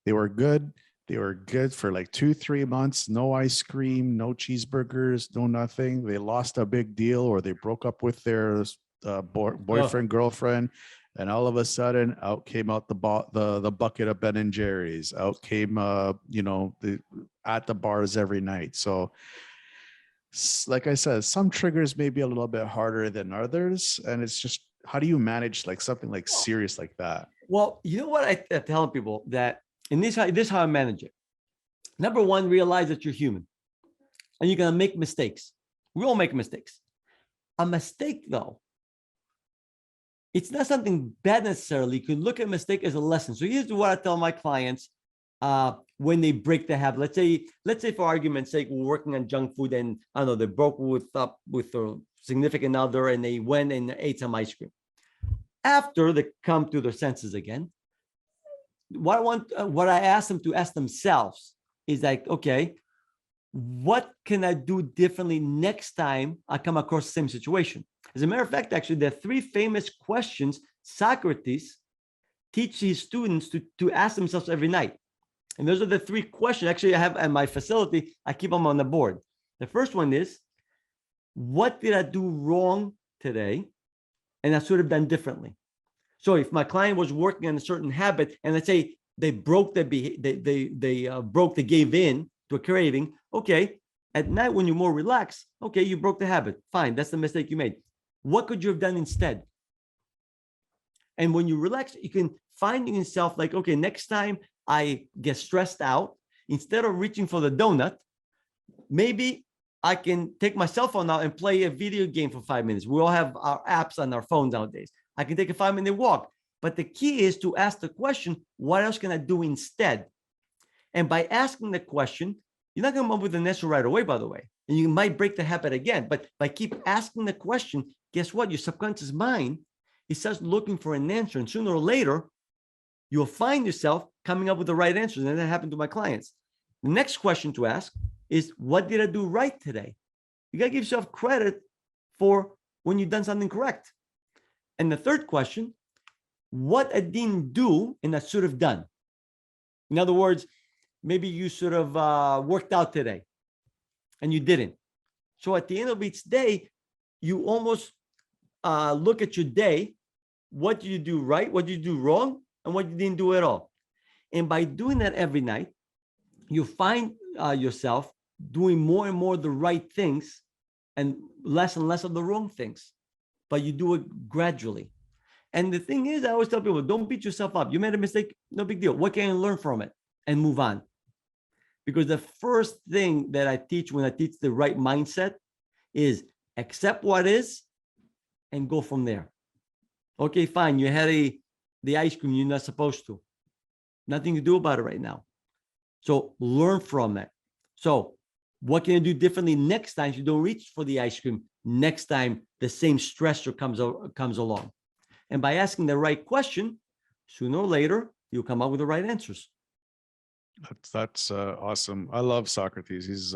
they were good. They were good for like 2-3 months, no ice cream, no cheeseburgers, no nothing. They lost a big deal or they broke up with their boyfriend, girlfriend. And all of a sudden out came out the bucket of Ben and Jerry's. Out came, at the bars every night. So like I said, some triggers may be a little bit harder than others. And it's just, how do you manage like something like serious like that? Well, you know what I tell people that, and this is how I manage it. Number one, realize that you're human and you're going to make mistakes. We all make mistakes. A mistake, though, it's not something bad necessarily. You can look at mistake as a lesson. So here's what I tell my clients when they break the habit. Let's say for argument's sake, we're working on junk food and I don't know, they broke with a significant other and they went and ate some ice cream. After they come to their senses again, what I ask them to ask themselves is like, okay, what can I do differently next time I come across the same situation? As a matter of fact, actually, there are 3 famous questions Socrates teaches his students to ask themselves every night. And those are the 3 questions. Actually, I have at my facility, I keep them on the board. The first one is, what did I do wrong today? And I should have done differently. So if my client was working on a certain habit, and let's say they broke they gave in to a craving. Okay, at night when you're more relaxed, okay, you broke the habit. Fine, that's the mistake you made. What could you have done instead? And when you relax, you can find yourself like, okay, next time I get stressed out, instead of reaching for the donut, maybe I can take my cell phone out and play a video game for 5 minutes. We all have our apps on our phone nowadays. I can take a 5-minute walk. But the key is to ask the question, what else can I do instead? And by asking the question, you're not going to come up with an answer right away, by the way. And you might break the habit again. But by keep asking the question, guess what? Your subconscious mind, it starts looking for an answer. And sooner or later, you'll find yourself coming up with the right answers. And that happened to my clients. The next question to ask is, what did I do right today? You got to give yourself credit for when you've done something correct. And the third question, what I didn't do and I should have done. In other words, maybe you should have worked out today and you didn't. So at the end of each day, you almost look at your day. What did you do right? What did you do wrong? And what you didn't do at all. And by doing that every night, you find yourself doing more and more the right things and less of the wrong things. But you do it gradually. And the thing is, I always tell people, don't beat yourself up. You made a mistake, no big deal. What can you learn from it and move on? Because the first thing that I teach when I teach the right mindset is accept what is and go from there. Okay, fine. You had the ice cream you're not supposed to. Nothing to do about it right now. So learn from it. So what can you do differently next time if you don't reach for the ice cream? Next time the same stressor comes along. And by asking the right question, sooner or later, you'll come up with the right answers. That's awesome. I love Socrates. He's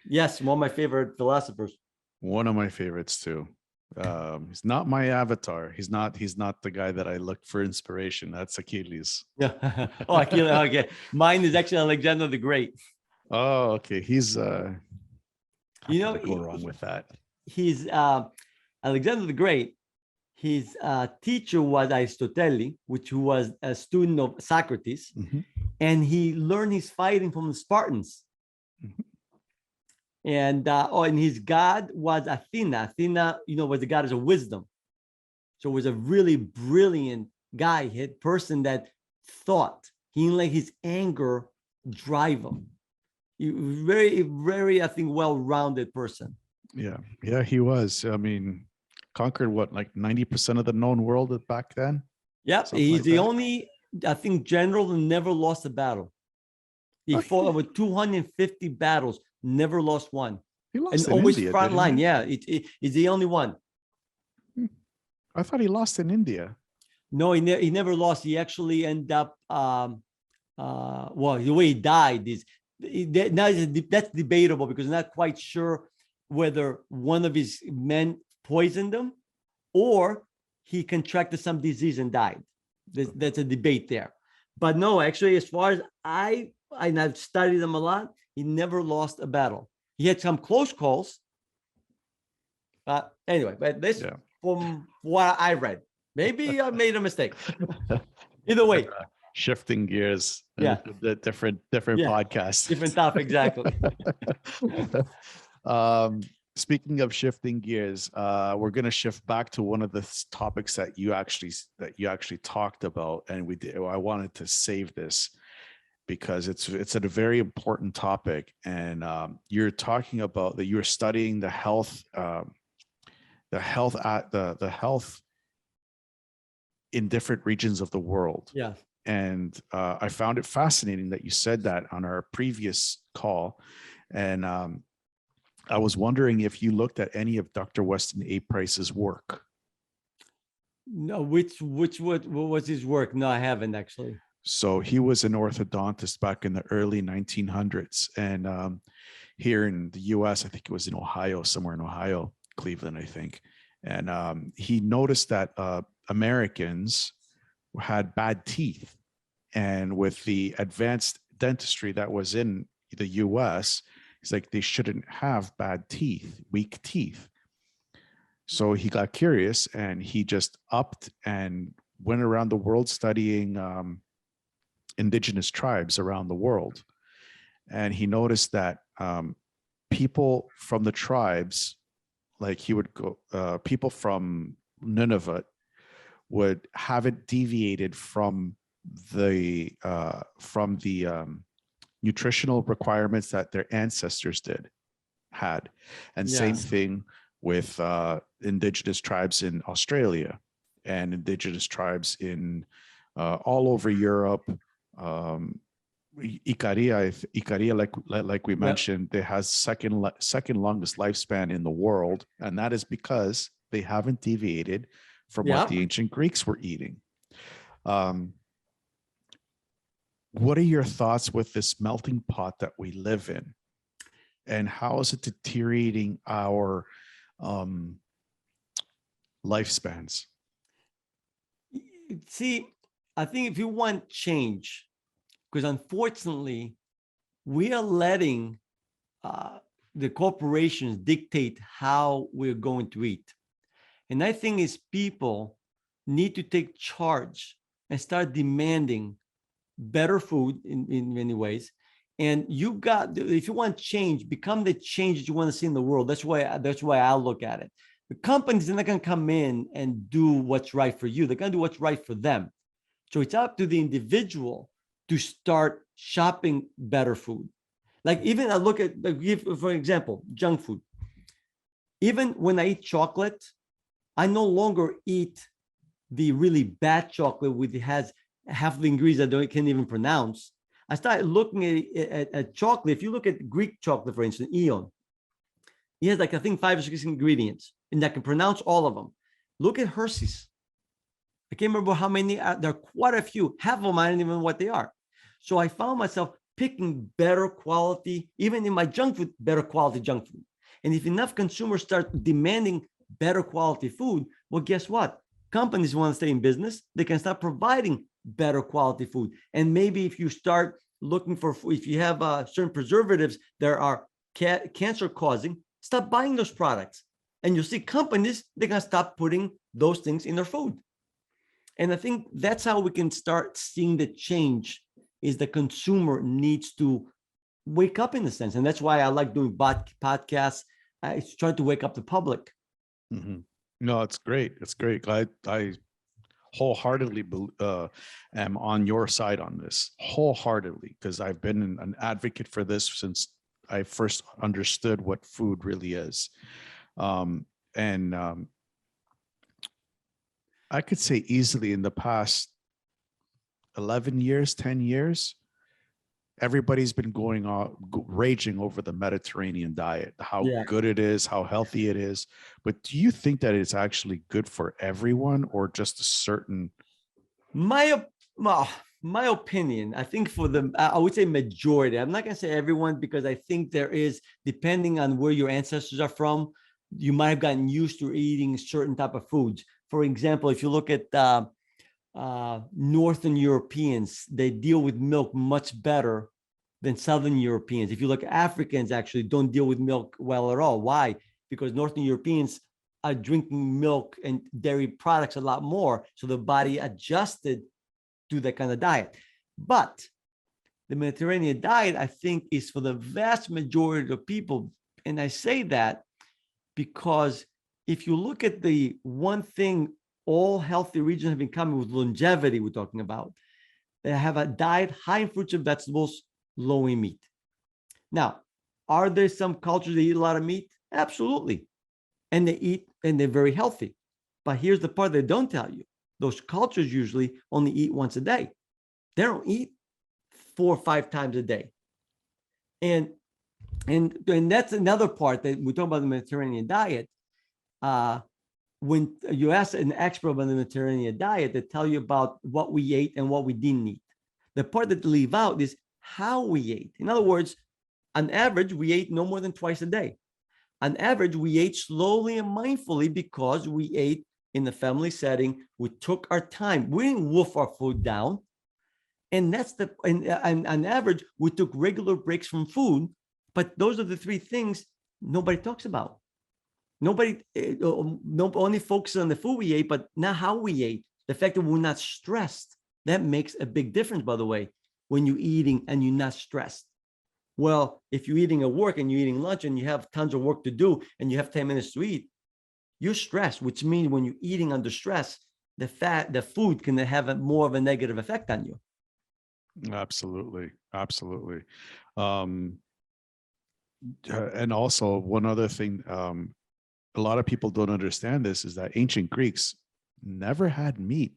yes, one of my favorite philosophers. One of my favorites too. He's not my avatar. He's not the guy that I look for inspiration. That's Achilles. Yeah. Oh, Achilles. Okay. Mine is actually Alexander the Great. Oh, okay. He's go wrong with that. He's Alexander the Great. His teacher was Aristotle, which was a student of Socrates, and he learned his fighting from the Spartans. And his god was Athena. Athena, was the goddess of wisdom. So it was a really brilliant guy, person that thought. He didn't let his anger drive him. He was very, very, I think, well-rounded person. Yeah, he was. I mean, conquered what, like 90% of the known world back then? Yeah, he's the only, I think, general who never lost a battle. He fought over 250 battles, never lost one. He lost and in always India, front line. Yeah, he's the only one. I thought he lost in India. No, he never lost. He actually ended up, the way he died is, that's debatable because I'm not quite sure whether one of his men poisoned him or he contracted some disease and died. That's a debate there. But no, actually, as far as I've studied him a lot, he never lost a battle. He had some close calls. But anyway, from what I read, maybe I made a mistake. Either way. Shifting gears. Yeah. The different podcasts. Different topic, exactly. Speaking of shifting gears, we're going to shift back to one of the topics that you actually talked about, and I wanted to save this because it's a very important topic, and you're talking about that you're studying the health in different regions of the world. Yeah. And I found it fascinating that you said that on our previous call, and I was wondering if you looked at any of Dr. Weston A. Price's work. No, what was his work? No, I haven't actually. So he was an orthodontist back in the early 1900s. And here in the US, I think it was in Ohio, somewhere in Ohio, Cleveland, I think. And he noticed that Americans had bad teeth. And with the advanced dentistry that was in the US, He's like, they shouldn't have bad teeth, weak teeth. So he got curious and he just upped and went around the world studying indigenous tribes around the world. And he noticed that people from the tribes, like he would go, people from Nunavut haven't deviated from the nutritional requirements that their ancestors had. And same Yeah. thing with indigenous tribes in Australia and indigenous tribes in all over Europe. Icaria, like we Yep. mentioned, they has second longest lifespan in the world, and that is because they haven't deviated from what Yep. the ancient Greeks were eating. What are your thoughts with this melting pot that we live in, and how is it deteriorating our lifespans? See, I think if you want change, because unfortunately, we are letting the corporations dictate how we're going to eat. And I think is people need to take charge and start demanding better food in many ways. And you got, if you want change, become the change that you want to see in the world. That's why I look at it. The companies are not going to come in and do what's right for you. They're going to do what's right for them. So it's up to the individual to start shopping better food. Like even I look at, for example, junk food. Even when I eat chocolate, I no longer eat the really bad chocolate which has half the ingredients I can't even pronounce. I started looking at chocolate. If you look at Greek chocolate, for instance, Eon, he has like, I think 5 or 6 ingredients, and I can pronounce all of them. Look at Hershey's. I can't remember how many. There are quite a few. Half of them, I don't even know what they are. So I found myself picking better quality, even in my junk food, better quality junk food. And if enough consumers start demanding better quality food, well, guess what? Companies want to stay in business. They can start providing better quality food. And maybe if you start looking for, if you have certain preservatives that are cancer causing, stop buying those products. And you'll see companies, they're going to stop putting those things in their food. And I think that's how we can start seeing the change, is the consumer needs to wake up in a sense. And that's why I like doing podcasts. I try to wake up the public. Mm-hmm. No, it's great. It's great. I wholeheartedly am on your side on this, wholeheartedly, because I've been an advocate for this since I first understood what food really is. I could say easily in the past 11 years, 10 years, everybody's been raging over the Mediterranean diet, how good it is, how healthy it is. But do you think that it's actually good for everyone or just a certain? My opinion, I think for the, I would say majority. I'm not going to say everyone, because I think there is, depending on where your ancestors are from, you might have gotten used to eating certain type of foods. For example, if you look at Northern Europeans, they deal with milk much better than Southern Europeans. If you look at Africans, actually don't deal with milk well at all. Why? Because Northern Europeans are drinking milk and dairy products a lot more. So the body adjusted to that kind of diet. But the Mediterranean diet, I think, is for the vast majority of people. And I say that because if you look at the one thing all healthy regions have in common with longevity, we're talking about, they have a diet high in fruits and vegetables, low in meat. Now, are there some cultures that eat a lot of meat? Absolutely. And they eat, and they're very healthy. But here's the part they don't tell you. Those cultures usually only eat once a day. They don't eat 4 or 5 times a day. And that's another part that we talk about the Mediterranean diet. When you ask an expert about the Mediterranean diet, they tell you about what we ate and what we didn't eat. The part that they leave out is how we ate. In other words, on average, we ate no more than twice a day. On average, we ate slowly and mindfully because we ate in the family setting. We took our time. We didn't wolf our food down. And that's and on average, we took regular breaks from food But those are the three things nobody talks about. Nobody only focuses on the food we ate, but not how we ate. The fact that we're not stressed, that makes a big difference, by the way, when you're eating and you're not stressed. Well, if you're eating at work and you're eating lunch and you have tons of work to do and you have 10 minutes to eat, you're stressed, which means when you're eating under stress, the food can have more of a negative effect on you. Absolutely. Absolutely. And also one other thing, a lot of people don't understand this, is that ancient Greeks never had meat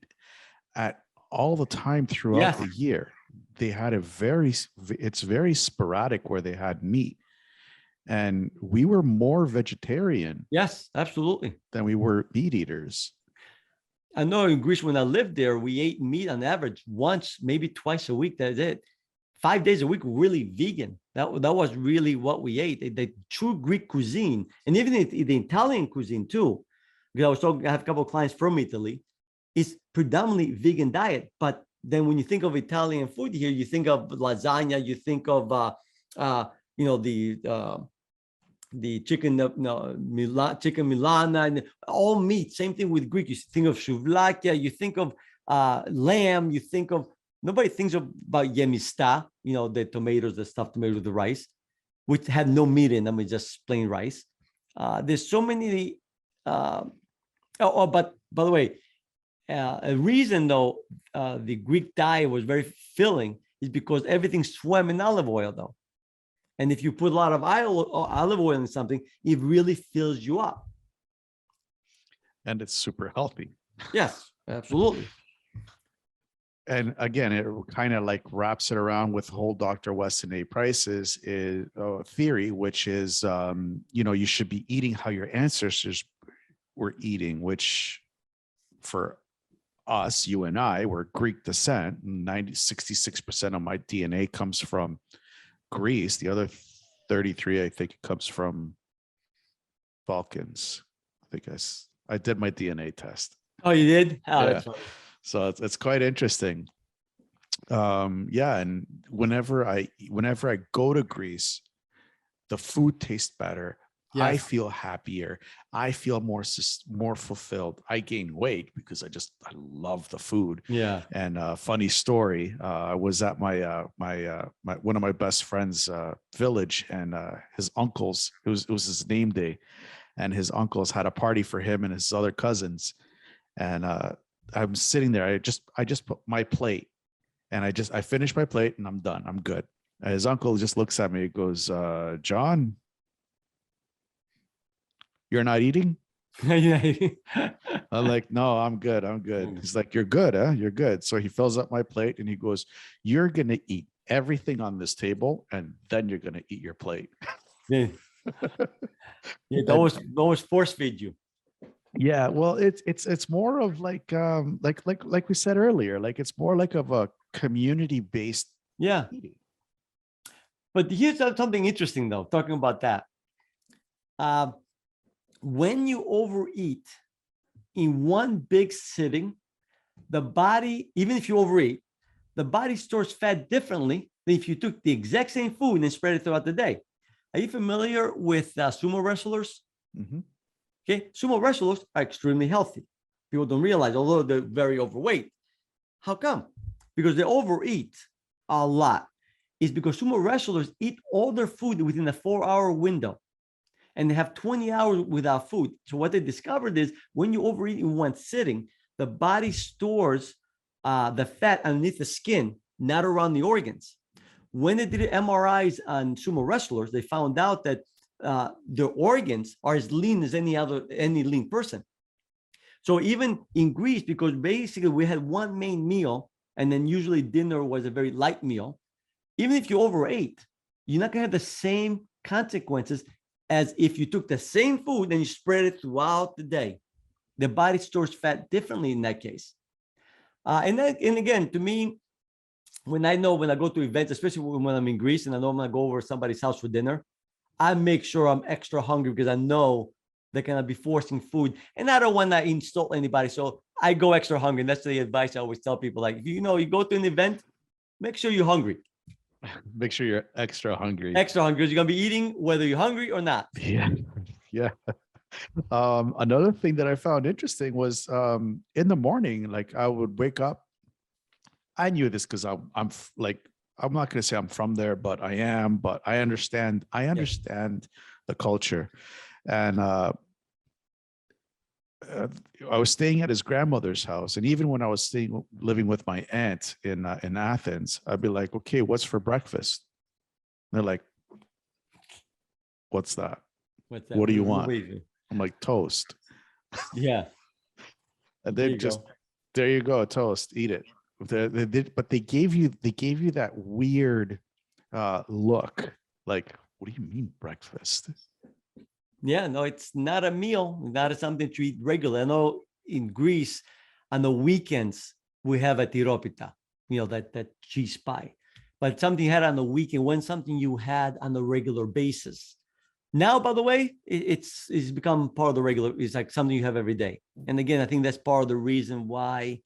at all the time throughout the year. They had it's very sporadic where they had meat. And we were more vegetarian. Yes, absolutely. Than we were meat eaters. I know in Greece, when I lived there, we ate meat on average once, maybe twice a week. That's it. 5 days a week, really vegan. That was really what we ate. The true Greek cuisine, and even the Italian cuisine too. Because I have a couple of clients from Italy, is predominantly vegan diet. But then when you think of Italian food here, you think of lasagna, you think of the chicken, chicken Milana, and all meat. Same thing with Greek. You think of souvlakia, you think of lamb, you think of, nobody thinks about yemista, the tomatoes, the stuffed tomatoes, the rice, which had no meat in them, it's just plain rice. There's so many, but by the way, a reason though, the Greek diet was very filling is because everything swam in olive oil though. And if you put a lot of olive oil in something, it really fills you up. And it's super healthy. Yes, absolutely. And again, it kind of like wraps it around with whole Dr. Weston A. Price's theory, which is, you should be eating how your ancestors were eating, which for us, you and I, we're Greek descent. 66% of my DNA comes from Greece. The other 33, I think, comes from Balkans. I think I did my DNA test. Oh, you did? Oh, yeah. That's funny. So it's quite interesting. And whenever I go to Greece, the food tastes better. Yes. I feel happier. I feel more fulfilled. I gain weight because I love the food. Yeah. And funny story, I was at my one of my best friends' village, and his uncles, it was his name day, and his uncles had a party for him and his other cousins. And I'm sitting there. I just put my plate, and I finished my plate, and I'm done. I'm good. And his uncle just looks at me. He goes, John, you're not eating? I'm like, no, I'm good. I'm good. He's like, you're good, huh? You're good. So he fills up my plate and he goes, you're going to eat everything on this table, and then you're going to eat your plate. Yeah. They always force feed you. Yeah. Well, it's more of like we said earlier, like it's more like of a community-based eating. But here's something interesting though, talking about that. When you overeat in one big sitting, the body, even if you overeat, the body stores fat differently than if you took the exact same food and spread it throughout the day. Are you familiar with sumo wrestlers? Mm-hmm. Okay, sumo wrestlers are extremely healthy. People don't realize, although they're very overweight. How come? Because they overeat a lot. It's because sumo wrestlers eat all their food within a 4-hour window, and they have 20 hours without food. So what they discovered is when you overeat in one sitting, the body stores the fat underneath the skin, not around the organs. When they did MRIs on sumo wrestlers, they found out that their organs are as lean as any lean person. So even in Greece, because basically we had one main meal, and then usually dinner was a very light meal, even if you overate, you're not going to have the same consequences as if you took the same food and you spread it throughout the day. The body stores fat differently in that case. And again, to me, when I go to events, especially when I'm in Greece and I know I'm going to go over to somebody's house for dinner, I make sure I'm extra hungry because I know they're going to be forcing food, and I don't want to insult anybody. So I go extra hungry. And that's the advice I always tell people. Like, if you go to an event, make sure you're hungry. Make sure you're extra hungry. Extra hungry. You're gonna be eating whether you're hungry or not. Yeah. Yeah. Another thing that I found interesting was in the morning, like I would wake up. I knew this because like, I'm not going to say I'm from there, but I am, but I understand. I Yes. understand the culture. And uh, I was staying at his grandmother's house, and even when I was living with my aunt in Athens, I'd be like, "Okay, what's for breakfast?" And they're like, "What's that? What's that? What do you want?" Wait. I'm like, "Toast," Yeah. and There they you just, go. there you go, toast, eat it. But they gave you that weird look, like, "What do you mean breakfast?" Yeah, no, it's not a meal, not something to eat regularly. I know in Greece, on the weekends, we have a tiropita, that cheese pie. But something you had on the weekend, when something you had on a regular basis. Now, by the way, it's become part of the regular, it's like something you have every day. And again, I think that's part of the reason why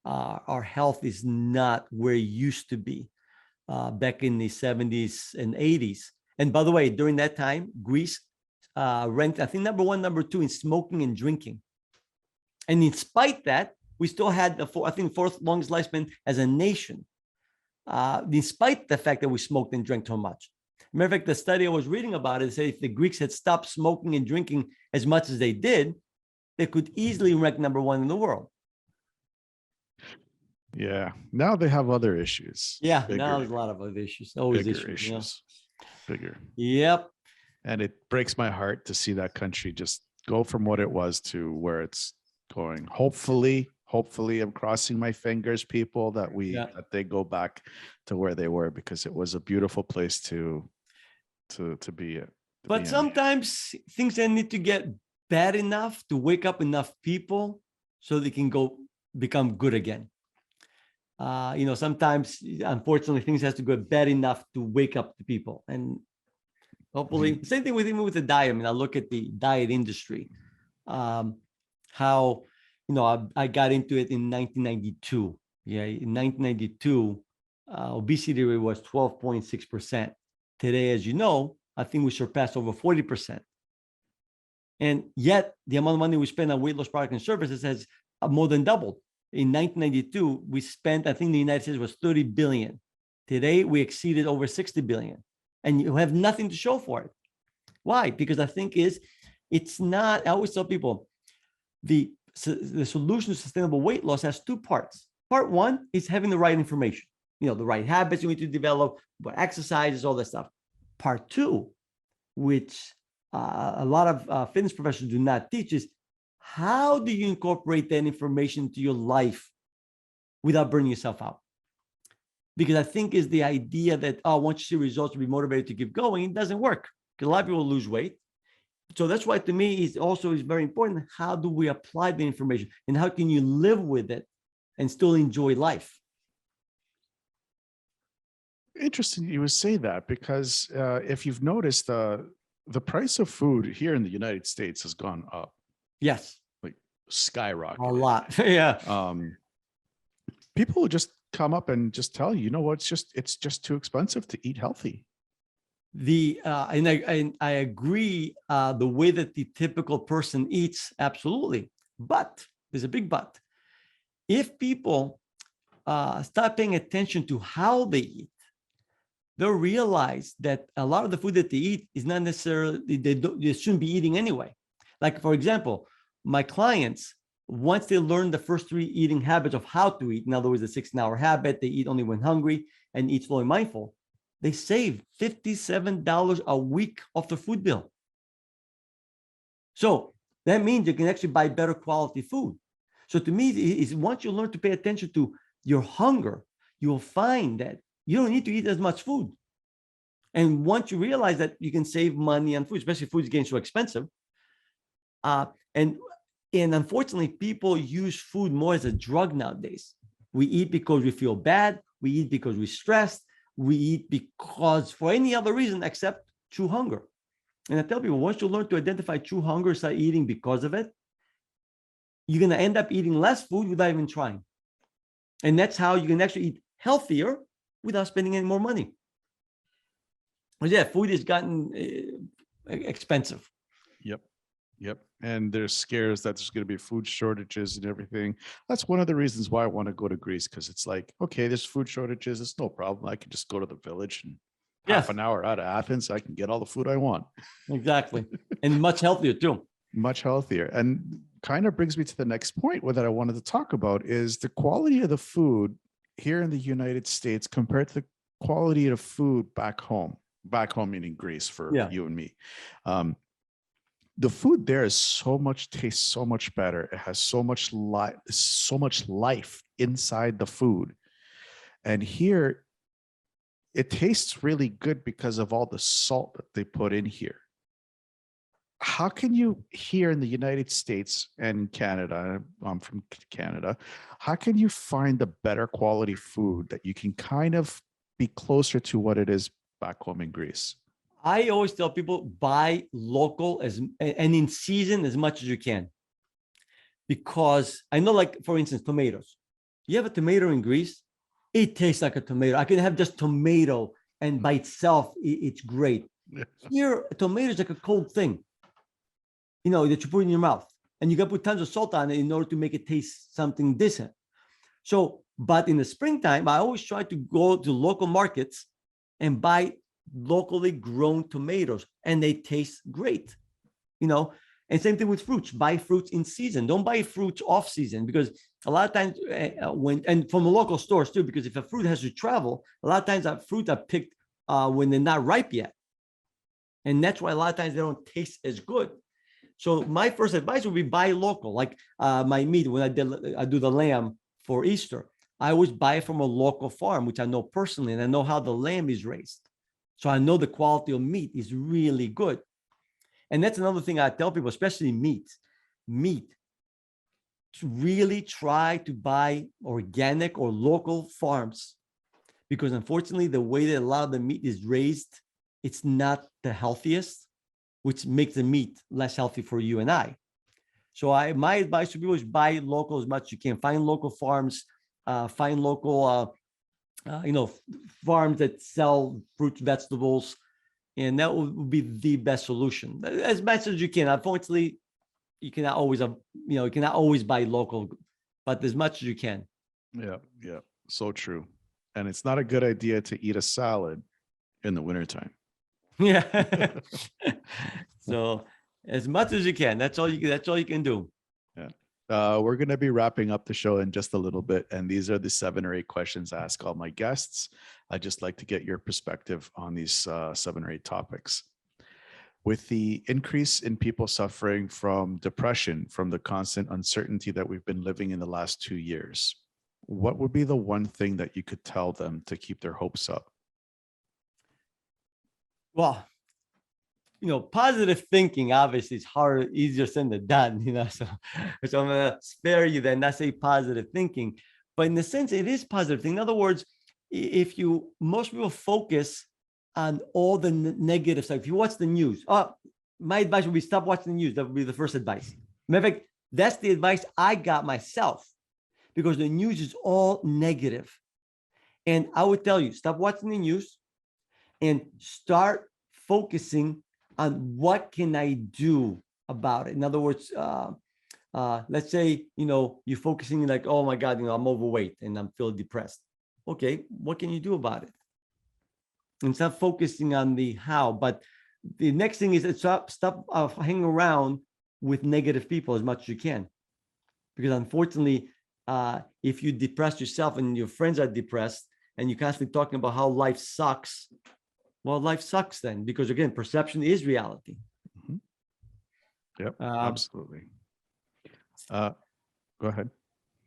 our health is not where it used to be back in the 70s and 80s. And by the way, during that time, Greece ranked, I think, number one, number two in smoking and drinking. And in spite that, we still had I think, fourth longest lifespan as a nation, despite the fact that we smoked and drank too much. Matter of fact, the study I was reading about it said if the Greeks had stopped smoking and drinking as much as they did, they could easily rank number one in the world. Yeah. Now they have other issues, Yeah, now bigger, there's a lot of other issues, always bigger issues. issues, bigger. Yep. And it breaks my heart to see that country just go from what it was to where it's going. Hopefully, I'm crossing my fingers, people, that Yeah. they go back to where they were, because it was a beautiful place to be in. But sometimes things that need to get bad enough to wake up enough people so they can go become good again. Sometimes, unfortunately, things has to go bad enough to wake up the people. And hopefully, same thing with even with the diet. I mean, I look at the diet industry, how, I got into it in 1992. Yeah, in 1992, obesity rate was 12.6%. Today, as you know, I think we surpassed over 40%. And yet, the amount of money we spend on weight loss products and services has more than doubled. In 1992, we spent, I think the United States was 30 billion. Today, we exceeded over 60 billion. And you have nothing to show for it. Why? Because I think it's not, I always tell people, the solution to sustainable weight loss has two parts. Part one is having the right information, the right habits you need to develop, what exercises, all that stuff. Part two, which a lot of fitness professionals do not teach, is how do you incorporate that information into your life without burning yourself out? Because I think is the idea that, once you see results, you'll be motivated to keep going. It doesn't work, because a lot of people lose weight. So that's why, to me, is very important. How do we apply the information, and how can you live with it and still enjoy life? Interesting you would say that, because if you've noticed, the price of food here in the United States has gone up, Yes, like skyrocketed. a lot. Yeah. People will just come up and just tell you, what, it's just too expensive to eat healthy. And I agree, the way that the typical person eats, absolutely. But there's a big but. If people start paying attention to how they eat, they'll realize that a lot of the food that they eat is not necessarily, they shouldn't be eating anyway. Like, for example, my clients, once they learn the first three eating habits of how to eat, in other words, the 16-hour habit, they eat only when hungry and eat slow and mindful, they save $57 a week off their food bill. So that means you can actually buy better quality food. So to me, is once you learn to pay attention to your hunger, you'll find that you don't need to eat as much food. And once you realize that you can save money on food, especially if food is getting so expensive, and unfortunately, people use food more as a drug nowadays. We eat because we feel bad. We eat because we're stressed. We eat because for any other reason except true hunger. And I tell people, once you learn to identify true hunger, start eating because of it, you're going to end up eating less food without even trying. And that's how you can actually eat healthier without spending any more money. But yeah, food has gotten expensive. Yep. Yep. And there's scares that there's going to be food shortages and everything. That's one of the reasons why I want to go to Greece, because it's like, okay, there's food shortages. It's no problem. I can just go to the village and half Yes, an hour out of Athens, I can get all the food I want. exactly. And much healthier too. Much healthier. And kind of brings me to the next point that I wanted to talk about is the quality of the food here in the United States compared to the quality of food back home meaning Greece for Yeah. you and me. The food there is tastes so much better. It has so much life inside the food. And here it tastes really good because of all the salt that they put in here. How can you here in the United States and Canada, I'm from Canada, how can you find a better quality food that you can kind of be closer to what it is back home in Greece? I always tell people buy local and in season as much as you can. Because I know, like, for instance, tomatoes. You have a tomato in Greece, it tastes like a tomato. I can have just tomato and by itself, it's great. Here, a tomato is like a cold thing, that you put in your mouth. And you got to put tons of salt on it in order to make it taste something decent. So, but in the springtime, I always try to go to local markets and buy locally grown tomatoes, and they taste great, and same thing with fruits. Buy fruits in season. Don't buy fruits off season, because a lot of times and from the local stores too, because if a fruit has to travel, a lot of times that fruit are picked when they're not ripe yet. And that's why a lot of times they don't taste as good. So my first advice would be buy local. Like my meat, when I do the lamb for Easter, I always buy it from a local farm, which I know personally, and I know how the lamb is raised. So I know the quality of meat is really good. And that's another thing I tell people, especially meat, to really try to buy organic or local farms, because unfortunately, the way that a lot of the meat is raised, it's not the healthiest, which makes the meat less healthy for you and I. So my advice to people is buy local as much as you can. Find local farms, find local farms that sell fruits, vegetables, and that would be the best solution as much as you can. Unfortunately, you cannot always buy local, but as much as you can. Yeah, so true. And it's not a good idea to eat a salad in the wintertime. Yeah. So as much as you can, that's all you can do. Yeah. We're going to be wrapping up the show in just a little bit. And these are the 7 or 8 questions I ask all my guests. I'd just like to get your perspective on these 7 or 8 topics. With the increase in people suffering from depression, from the constant uncertainty that we've been living in the last 2 years, what would be the one thing that you could tell them to keep their hopes up? Well, positive thinking obviously is easier said than done, so I'm going to spare you then, not say positive thinking, but in the sense it is positive thing. In other words, if most people focus on all the negative stuff. If you watch the news, my advice would be stop watching the news. That would be the first advice. Matter of fact, that's the advice I got myself, because the news is all negative. And I would tell you, stop watching the news and start focusing on what can I do about it. In other words, let's say, you're focusing like, oh my God, I'm overweight and I'm feeling depressed. Okay, what can you do about it? And stop focusing on the how. But the next thing is stop hanging around with negative people as much as you can. Because unfortunately, if you depress yourself and your friends are depressed and you're constantly talking about how life sucks, well, life sucks then, because again, perception is reality. Mm-hmm. Yep, absolutely. Go ahead.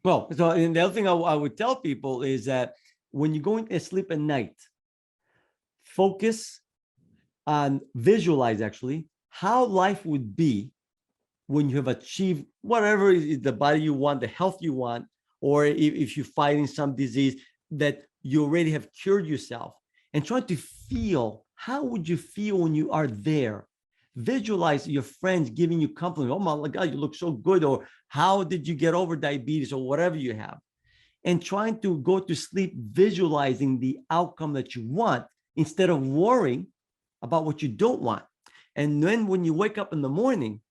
Well, so and the other thing I would tell people is that when you're going to sleep at night, focus on visualize actually how life would be when you have achieved whatever is the body you want, the health you want, or if you're fighting some disease that you already have cured yourself, and try to feel, how would you feel when you are there? Visualize your friends giving you compliments. Oh my God, you look so good. Or how did you get over diabetes, or whatever you have? And trying to go to sleep visualizing the outcome that you want instead of worrying, about what you don't want. And then when you wake up in the morning,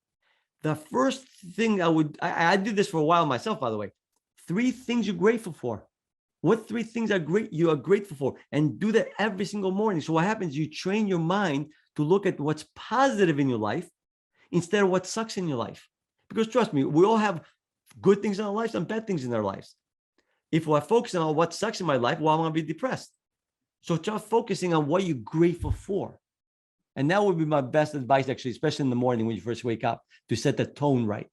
the first thing I did this for a while myself, by the way, 3 things you're grateful for. What 3 things you are grateful for? And do that every single morning. So what happens, you train your mind to look at what's positive in your life instead of what sucks in your life. Because trust me, we all have good things in our lives and bad things in our lives. If we're focusing on what sucks in my life, well, I'm going to be depressed. So start focusing on what you're grateful for. And that would be my best advice, actually, especially in the morning when you first wake up, to set the tone right.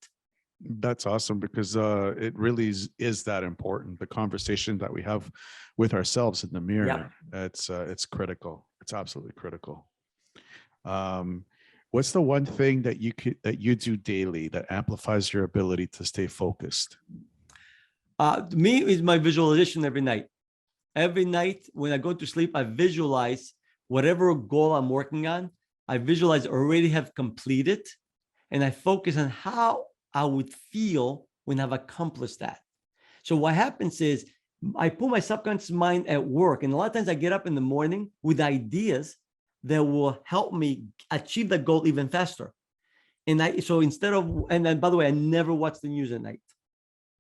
That's awesome, because it really is that important. The conversation that we have with ourselves in the mirror, it's critical. It's absolutely critical. What's the one thing that you do daily that amplifies your ability to stay focused? To me, is my visualization every night. Every night when I go to sleep, I visualize whatever goal I'm working on. I visualize already have completed, and I focus on how I would feel when I've accomplished that. So what happens is I put my subconscious mind at work, and a lot of times I get up in the morning with ideas that will help me achieve the goal even faster. And so instead of, and then by the way, I never watch the news at night,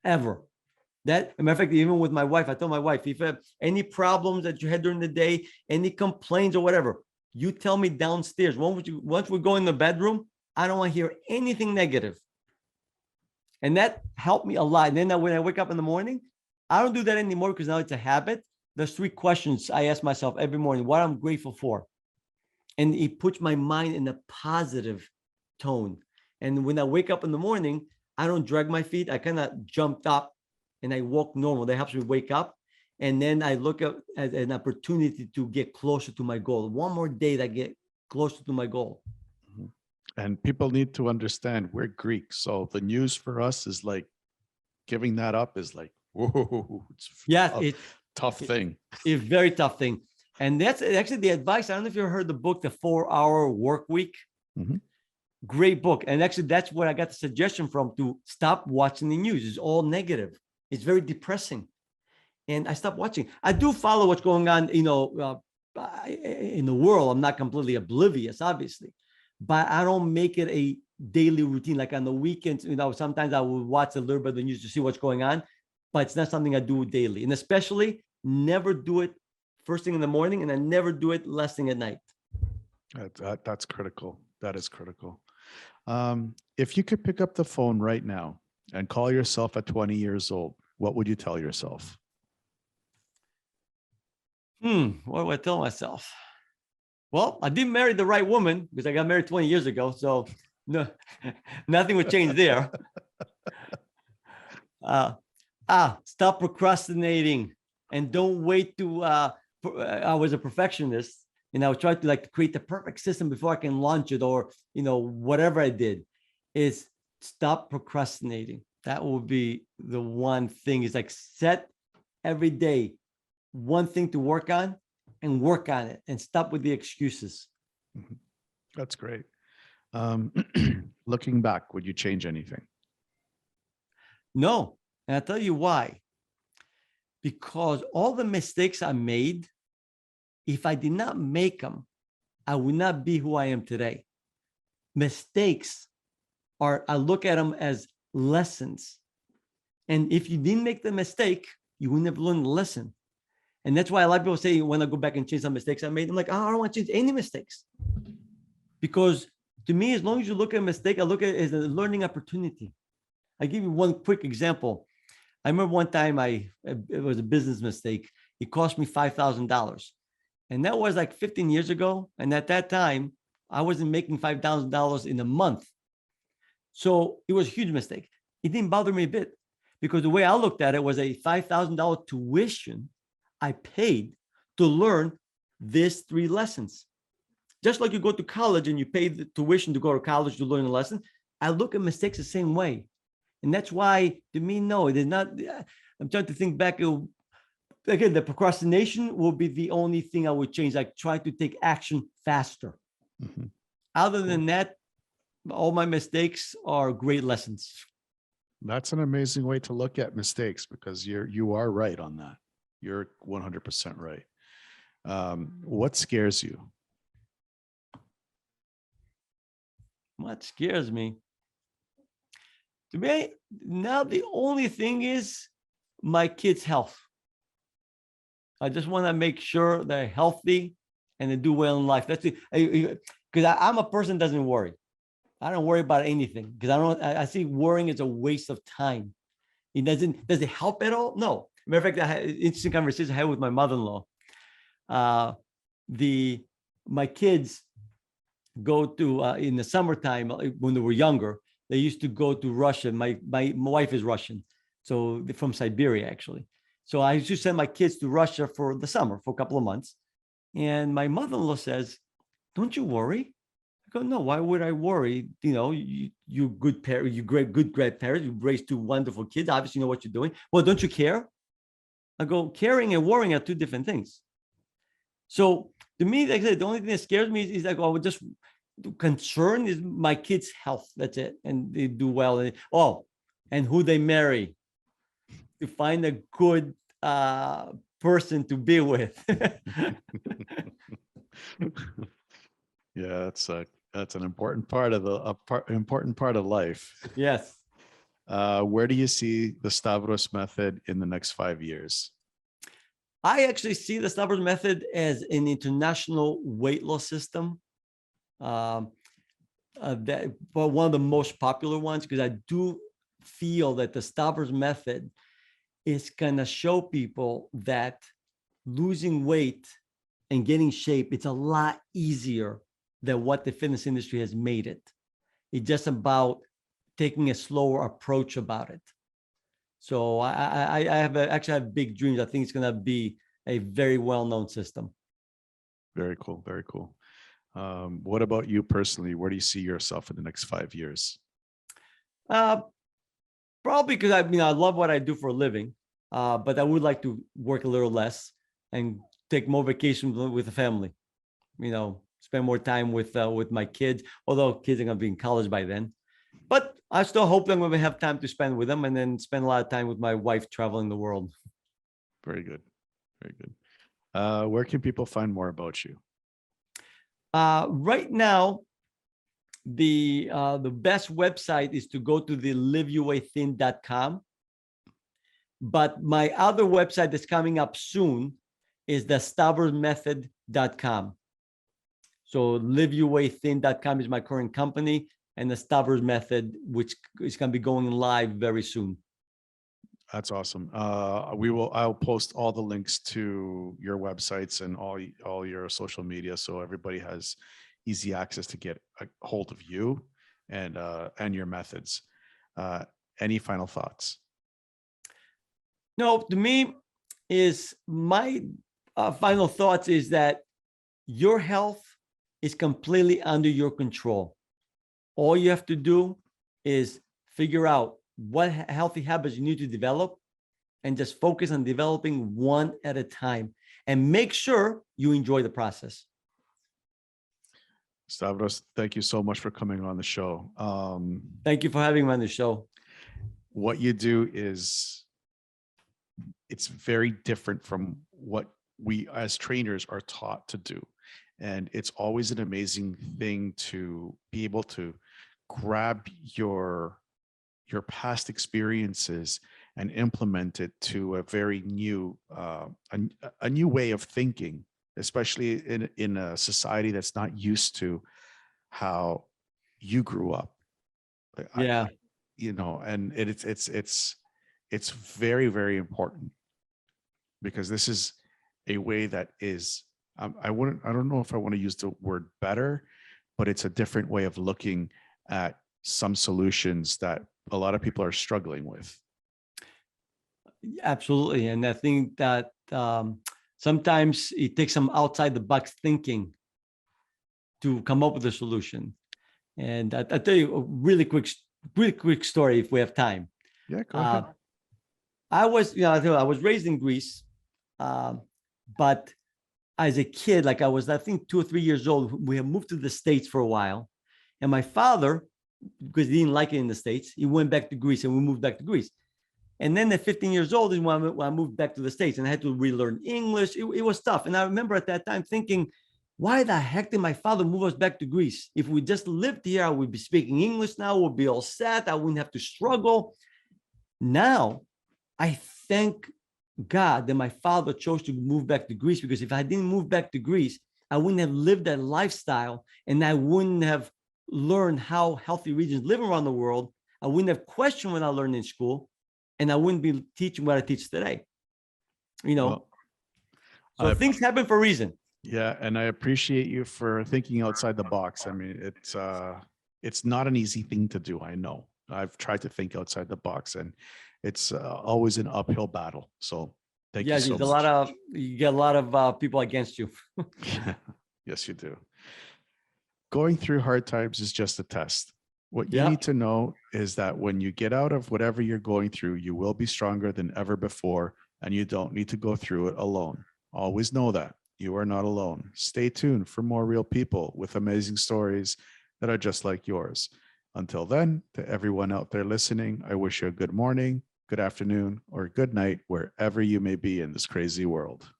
ever. That, as a matter of fact, even with my wife, I told my wife, if you have any problems that you had during the day, any complaints or whatever, you tell me downstairs. Once we go in the bedroom, I don't want to hear anything negative. And that helped me a lot. And then when I wake up in the morning, I don't do that anymore because now it's a habit. There's 3 questions I ask myself every morning: what I'm grateful for. And it puts my mind in a positive tone. And when I wake up in the morning, I don't drag my feet. I kind of jumped up and I walk normal. That helps me wake up. And then I look at an opportunity to get closer to my goal. One more day that I get closer to my goal. And people need to understand we're Greek. So the news for us is like, giving that up is like, whoa, it's tough thing. It's a very tough thing. And that's actually the advice. I don't know if you ever heard the book, The 4-Hour Work Week. Mm-hmm. Great book. And actually, that's where I got the suggestion from, to stop watching the news. It's all negative. It's very depressing. And I stopped watching. I do follow what's going on, in the world. I'm not completely oblivious, obviously, but I don't make it a daily routine. Like on the weekends, sometimes I will watch a little bit of the news to see what's going on, but it's not something I do daily. And especially never do it first thing in the morning, and I never do it last thing at night. That's critical. That is critical. If you could pick up the phone right now and call yourself at 20 years old, what would you tell yourself? What do I tell myself? Well, I didn't marry the right woman because I got married 20 years ago. So no, nothing would change there. Stop procrastinating and don't wait to, I was a perfectionist and I would try to create the perfect system before I can launch it, or, whatever I did. Is stop procrastinating. That would be the one thing, is set every day one thing to work on and work on it, and stop with the excuses. That's great. Looking back, would you change anything? No. And I'll tell you why. Because all the mistakes I made, if I did not make them, I would not be who I am today. Mistakes I look at them as lessons. And if you didn't make the mistake, you wouldn't have learned the lesson. And that's why a lot of people say, when I go back and change some mistakes I made, I'm like, I don't want to change any mistakes. Because to me, as long as you look at a mistake, I look at it as a learning opportunity. I give you one quick example. I remember one time it was a business mistake. It cost me $5,000. And that was 15 years ago. And at that time, I wasn't making $5,000 in a month. So it was a huge mistake. It didn't bother me a bit, because the way I looked at it was a $5,000 tuition I paid to learn these 3 lessons. Just like you go to college and you pay the tuition to go to college to learn a lesson, I look at mistakes the same way. And that's why, to me, no, it is not. I'm trying to think back. Again, the procrastination will be the only thing I would change. Try to take action faster. Mm-hmm. Other than that, all my mistakes are great lessons. That's an amazing way to look at mistakes, because you are right on that. You're 100% right. What scares you? What scares me? To me, now the only thing is my kids' health. I just want to make sure they're healthy and they do well in life. That's it. Because I'm a person that doesn't worry. I don't worry about anything because I see worrying is a waste of time. Does it help at all? No. Matter of fact, I had an interesting conversation I had with my mother-in-law. My kids go to in the summertime when they were younger, they used to go to Russia. My wife is Russian, so they're from Siberia actually. So I used to send my kids to Russia for the summer for a couple of months. And my mother-in-law says, "Don't you worry?" I go, "No, why would I worry? You know, you good parent, you good grandparents, you raised two wonderful kids. Obviously, you know what you're doing. Well, don't you care?" I go, caring and worrying are two different things. So to me, like I said, the only thing that scares me is like, I would just concern is my kids' health. That's it. And they do well. And who they marry, to find a good person to be with. Yeah, that's an important part of important part of life. Yes. Where do you see the Stavros method in the next 5 years? I actually see the Stavros method as an international weight loss system. But one of the most popular ones, because I do feel that the Stavros method is going to show people that losing weight and getting shape, it's a lot easier than what the fitness industry has made it. It's just about taking a slower approach about it. So I actually have big dreams. I think it's going to be a very well-known system. Very cool. Very cool. What about you personally? Where do you see yourself in the next 5 years? Probably because I love what I do for a living, but I would like to work a little less and take more vacations with the family. Spend more time with my kids, although kids are going to be in college by then. But I still hope I'm going to have time to spend with them and then spend a lot of time with my wife traveling the world. Very good. Very good. Where can people find more about you? Right now, the best website is to go to the liveyouwaythin.com. But my other website that's coming up soon is the stavrosmethod.com. So liveyouwaythin.com is my current company, and the Stavros Method, which is going to be going live very soon. That's awesome. I'll post all the links to your websites and all your social media, so everybody has easy access to get a hold of you and your methods. Any final thoughts? No, to me, is my final thoughts is that your health is completely under your control. All you have to do is figure out what healthy habits you need to develop and just focus on developing one at a time and make sure you enjoy the process. Stavros, thank you so much for coming on the show. Thank you for having me on the show. What you do it's very different from what we as trainers are taught to do. And it's always an amazing thing to be able to grab your past experiences and implement it to a very new, a new way of thinking, especially in a society that's not used to how you grew up. Yeah. And it's very, very important, because this is a way that is, I don't know if I want to use the word better, but it's a different way of looking at some solutions that a lot of people are struggling with. Absolutely. And I think that sometimes it takes some outside the box thinking to come up with a solution. And I'll tell you a really quick story if we have time. Yeah, go ahead. I was raised in Greece, but as a kid, like I think 2 or 3 years old, we had moved to the States for a while. And my father, because he didn't like it in the States, he went back to Greece and we moved back to Greece. And then at 15 years old is when I moved back to the States and I had to relearn English. It was tough. And I remember at that time thinking, why the heck did my father move us back to Greece? If we just lived here, I would be speaking English now, we'd be all set. I wouldn't have to struggle. Now, I thank God that my father chose to move back to Greece, because if I didn't move back to Greece, I wouldn't have lived that lifestyle, and I wouldn't have learned how healthy regions live around the world. I wouldn't have questioned what I learned in school, and I wouldn't be teaching what I teach today. Well, So things happen for a reason. yeah, and I appreciate you for thinking outside the box. I mean, it's not an easy thing to do. I know. I've tried to think outside the box, and it's always an uphill battle. So thank you so much. You get a lot of people against you. Yes, you do. Going through hard times is just a test. What you Yeah. need to know is that when you get out of whatever you're going through, you will be stronger than ever before, and you don't need to go through it alone. Always know that you are not alone. Stay tuned for more real people with amazing stories that are just like yours. Until then, to everyone out there listening, I wish you a good morning, good afternoon, or good night, wherever you may be in this crazy world.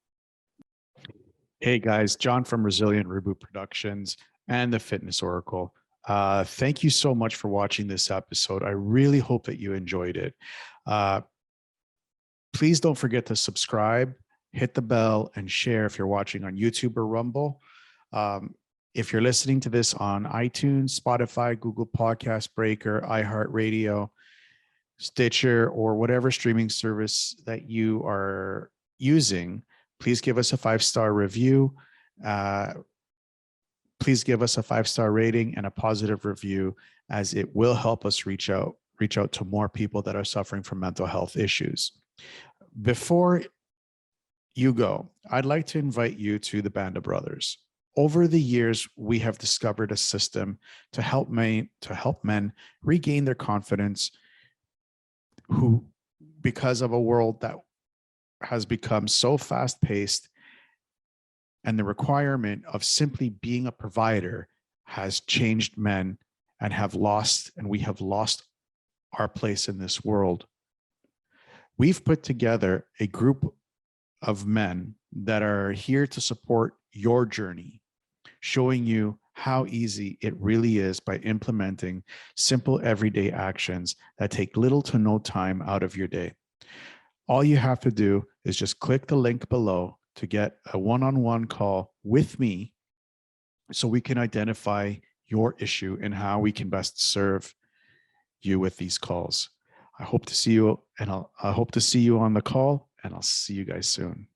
Hey guys, John from Resilient Reboot Productions and the Fitness Oracle. Thank you so much for watching this episode. I really hope that you enjoyed it. Please don't forget to subscribe, hit the bell, and share if you're watching on YouTube or Rumble. If you're listening to this on iTunes, Spotify, Google Podcast, Breaker, iHeartRadio, Stitcher, or whatever streaming service that you are using, please give us a 5-star review. Please give us a 5-star rating and a positive review, as it will help us reach out to more people that are suffering from mental health issues. Before you go, I'd like to invite you to the Band of Brothers. Over the years, we have discovered a system to help men regain their confidence, who, because of a world that has become so fast-paced, and the requirement of simply being a provider has changed men, and we have lost our place in this world. We've put together a group of men that are here to support your journey, showing you how easy it really is by implementing simple everyday actions that take little to no time out of your day. All you have to do is just click the link below to get a one-on-one call with me, so we can identify your issue and how we can best serve you with these calls. I hope to see you, and I hope to see you on the call, and I'll see you guys soon.